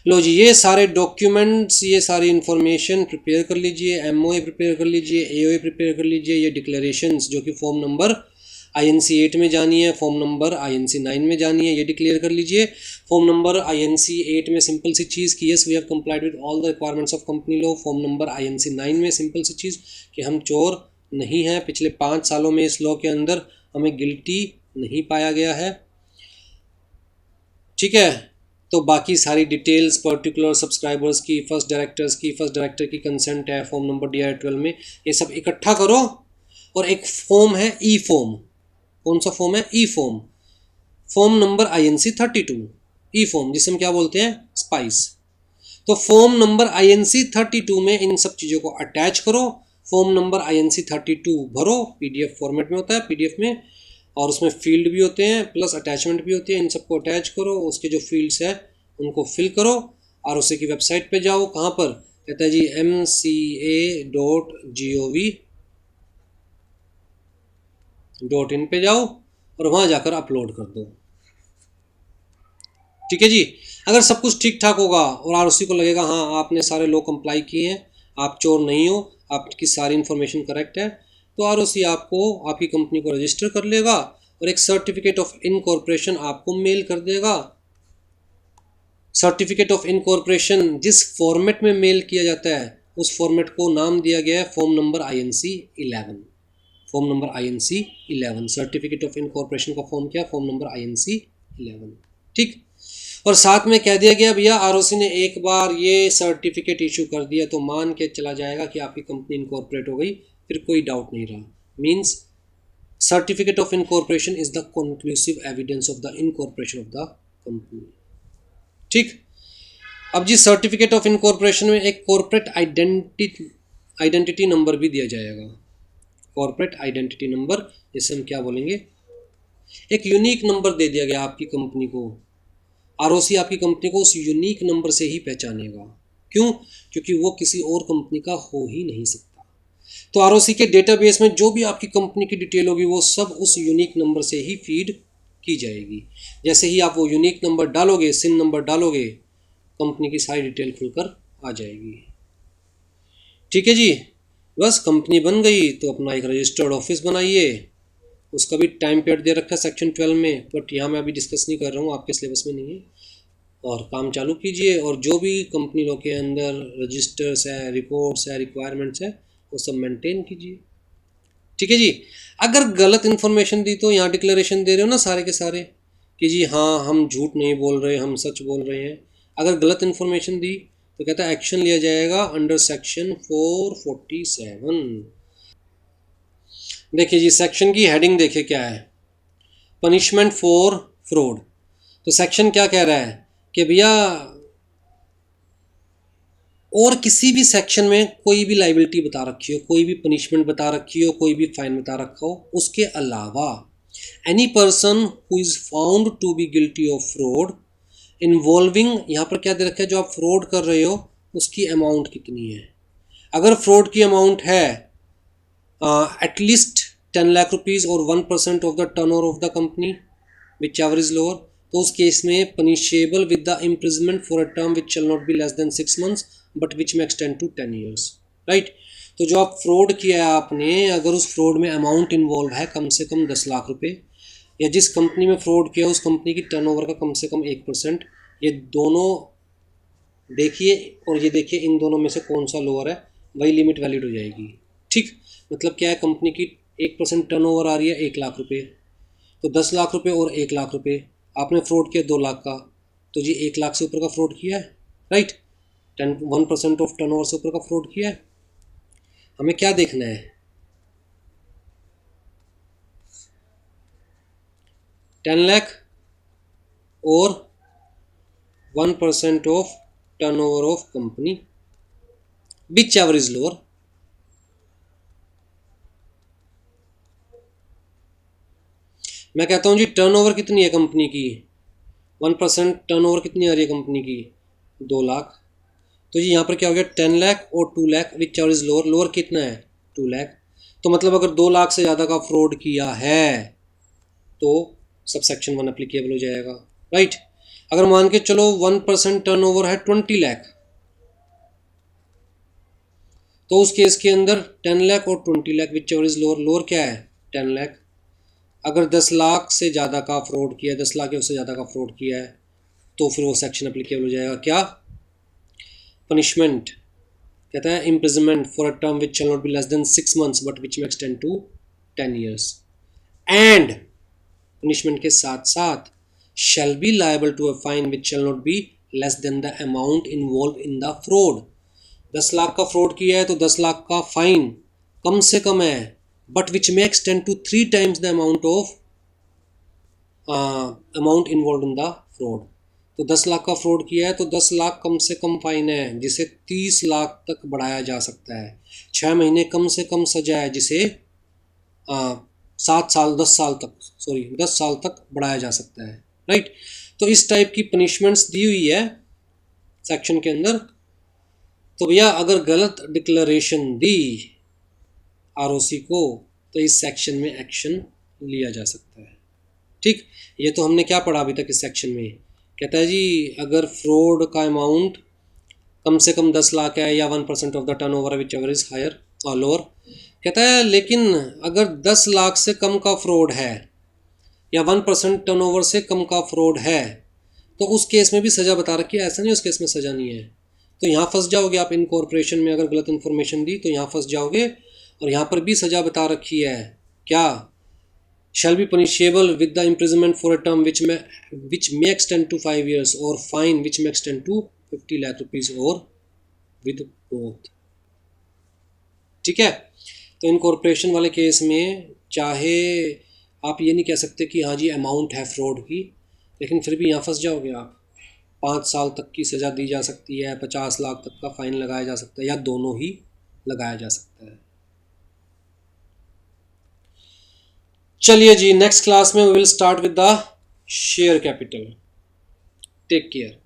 लो जी, ये सारे डॉक्यूमेंट्स, ये सारी इन्फॉर्मेशन प्रिपेयर कर लीजिए, MOA प्रिपेयर कर लीजिए, AOA प्रिपेयर कर लीजिए, ये डिक्लेरेशंस जो कि फॉर्म नंबर INC 8 में जानी है, फॉर्म नंबर INC 9 में जानी है, ये डिक्लेयर कर लीजिए। फॉर्म नंबर INC 8 में सिंपल सी चीज़ कि yes we have complied with all the requirements of company law. Form number INC 9 में सिंपल सी चीज़ कि हम चोर नहीं हैं, पिछले 5 सालों में इस लॉ के अंदर हमें गिल्टी नहीं पाया गया है, ठीक है। तो बाकी सारी डिटेल्स पर्टिकुलर सब्सक्राइबर्स की, फर्स्ट डायरेक्टर की कंसेंट है फॉर्म नंबर DIR 12 में, ये सब इकट्ठा करो। और एक फॉर्म है ई फॉर्म, कौन सा फॉर्म है? ई फॉर्म, फॉर्म नंबर INC 32, ई फॉर्म जिसे हम क्या बोलते हैं? स्पाइस। तो फॉर्म नंबर INC 32 में इन सब चीज़ों को अटैच करो। फॉर्म नंबर INC 32 भरो, PDF फॉर्मेट में होता है, PDF में, और उसमें फील्ड भी होते हैं प्लस अटैचमेंट भी होती है, इन सबको अटैच करो, उसके जो फील्ड्स हैं उनको फिल करो और उसी की वेबसाइट पे जाओ। कहाँ पर? कहता है जी MCA.gov.in पे जाओ और वहाँ जाकर अपलोड कर दो, ठीक है जी। अगर सब कुछ ठीक ठाक होगा और ROC को लगेगा हाँ आपने सारे लॉ कंप्लाई किए हैं, आप चोर नहीं हो, आपकी सारी इन्फॉर्मेशन करेक्ट है, तो ROC आपको आपकी कंपनी को रजिस्टर कर लेगा और एक सर्टिफिकेट ऑफ इनकॉर्पोरेशन आपको मेल कर देगा। सर्टिफिकेट ऑफ इनकॉर्पोरेशन जिस फॉर्मेट में मेल किया जाता है उस फॉर्मेट को नाम दिया गया है form number INC 11। Form number INC 11, certificate of incorporation का फॉर्म क्या? फॉर्म नंबर INC 11, ठीक। और साथ में कह दिया गया भैया ROC ने एक बार ये सर्टिफिकेट इशू कर दिया तो मान के चला जाएगा कि आपकी कंपनी इनकॉर्पोरेट हो गई, फिर कोई डाउट नहीं रहा। Means certificate of incorporation is the conclusive evidence of the incorporation of the company, ठीक। अब जी सर्टिफिकेट ऑफ इनकॉर्पोरेशन में एक कॉर्पोरेट आइडेंटिटी नंबर भी दिया जाएगा। कॉर्पोरेट आइडेंटिटी नंबर, जिसे हम क्या बोलेंगे, एक यूनिक नंबर दे दिया गया आपकी कंपनी को। ROC आपकी कंपनी को उस यूनिक नंबर से ही पहचानेगा। क्यों? क्योंकि वो किसी और कंपनी का हो ही नहीं सकता। तो ROC के डेटाबेस में जो भी आपकी कंपनी की डिटेल होगी वो सब उस यूनिक नंबर से ही फीड की जाएगी। जैसे ही आप वो यूनिक नंबर डालोगे, सिन नंबर डालोगे, कंपनी की सारी डिटेल खुलकर आ जाएगी, ठीक है जी। बस कंपनी बन गई तो अपना एक रजिस्टर्ड ऑफिस बनाइए, उसका भी टाइम पीरियड दे रखा है सेक्शन 12 में, बट यहाँ मैं अभी डिस्कस नहीं कर रहा हूँ, आपके सिलेबस में नहीं है। और काम चालू कीजिए और जो भी कंपनी लोग के अंदर रजिस्टर्स है, रिपोर्ट्स है, रिक्वायरमेंट्स है, वो सब मेंटेन कीजिए, ठीक है जी। अगर गलत इन्फॉर्मेशन दी तो यहाँ डिक्लेरेशन दे रहे हो ना सारे के सारे कि जी हाँ हम झूठ नहीं बोल रहे, हम सच बोल रहे हैं। अगर गलत इन्फॉर्मेशन दी तो कहता है एक्शन लिया जाएगा अंडर सेक्शन 447। देखिए जी सेक्शन की हेडिंग देखिए क्या है, पनिशमेंट फॉर फ्रॉड। तो सेक्शन क्या कह रहा है कि भैया और किसी भी सेक्शन में कोई भी लाइबिलिटी बता रखी हो, कोई भी पनिशमेंट बता रखी हो, कोई भी फाइन बता रखा हो, उसके अलावा any person who is found to be guilty of fraud involving, यहाँ पर क्या दे रखा है, जो आप फ्रॉड कर रहे हो उसकी अमाउंट कितनी है। अगर फ्रॉड की अमाउंट है एटलीस्ट 10 लाख रुपीज़ और 1% of the turnover of the company which ever is lower, तो उस केस में punishable with the imprisonment for a term which shall not be less than 6 months but which में extend to 10 years, right. तो जो आप fraud किया है आपने, अगर उस फ्रॉड में अमाउंट इन्वॉल्व है कम से कम 10 लाख रुपए, या जिस कंपनी में फ्रॉड किया उस कंपनी की टर्नओवर का कम से कम 1%, ये दोनों देखिए और ये देखिए इन दोनों में से कौन सा लोअर है, वही लिमिट वैलिड हो जाएगी। ठीक, मतलब क्या है, कंपनी की 1% टर्नओवर आ रही है 1 लाख रुपए, तो 10 लाख रुपए और 1 लाख रुपए, आपने फ्रॉड किया 2 लाख का, तो जी 1 लाख से ऊपर का फ्रॉड किया है, राइट। 1% ऑफ टर्नओवर से ऊपर का फ्रॉड किया है। हमें क्या देखना है, 10 लाख और 1% of turnover of company, which ever is lower. मैं कहता हूं जी टर्नओवर कितनी है कंपनी की, 1% टर्नओवर कितनी आ रही है कंपनी की, 2 लाख। तो जी यहाँ पर क्या हो गया, 10 लाख और 2 lakh, which ever is lower, lower कितना है 2 लाख। तो मतलब अगर 2 लाख से ज़्यादा का फ्रॉड किया है तो सब सेक्शन 1 अप्लीकेबल हो जाएगा, राइट। अगर मान के चलो 1% टर्नओवर है 20 लाख, तो उस केस के अंदर 10 लाख और 20 lakh, which ever is lower, lower क्या है 10 लाख। अगर 10 लाख से ज़्यादा का फ्रॉड किया है, 10 लाख या उससे ज़्यादा का फ्रॉड किया है, तो फिर वो सेक्शन अप्लीकेबल हो जाएगा। क्या पनिशमेंट, कहता है imprisonment for a term which shall not be less than 6 months but which में extend to 10 years, and punishment के साथ साथ shall be liable to a fine which shall not be less than the amount involved in the fraud। 10 lakh का fraud किया है तो 10 लाख का fine कम से कम है, बट विच में extend to 3 times the amount involve in the fraud. तो 10 लाख का फ्रॉड किया है तो 10 लाख कम से कम फाइन है, जिसे 30 लाख तक बढ़ाया जा सकता है। 6 महीने कम से कम सजा है, जिसे 7 साल 10 साल तक 10 साल तक बढ़ाया जा सकता है, राइट। तो इस टाइप की पनिशमेंट्स दी हुई है सेक्शन के अंदर। तो भैया अगर गलत डिक्लेरेशन दी आरओसी को तो इस सेक्शन में एक्शन लिया जा सकता है। ठीक, ये तो हमने क्या पढ़ा अभी तक इस सेक्शन में। कहता है जी अगर फ्रॉड का अमाउंट कम से कम 10 लाख है या 1% of the turnover whichever is higher और लोअर, कहता है लेकिन अगर 10 लाख से कम का फ्रॉड है या 1% टर्नओवर से कम का फ्रॉड है तो उस केस में भी सज़ा बता रखी है, ऐसा नहीं उस केस में सज़ा नहीं है। तो यहाँ फंस जाओगे आप, इनकॉर्पोरेशन में अगर गलत इन्फॉर्मेशन दी तो यहाँ फंस जाओगे। और यहाँ पर भी सज़ा बता रखी है, क्या shall be punishable with the imprisonment for a term which may extend to 5 years or fine which may extend to 50 lakh rupees or with both। ठीक है, तो इनकॉर्पोरेशन वाले केस में चाहे आप ये नहीं कह सकते कि हाँ जी अमाउंट है फ्रॉड की, लेकिन फिर भी यहाँ फंस जाओगे आप। 5 साल तक की सज़ा दी जा सकती है, 50 लाख तक का फाइन लगाया जा सकता है, या दोनों ही लगाया जा सकता है। चलिए जी नेक्स्ट क्लास में we will start with the share capital. Take care.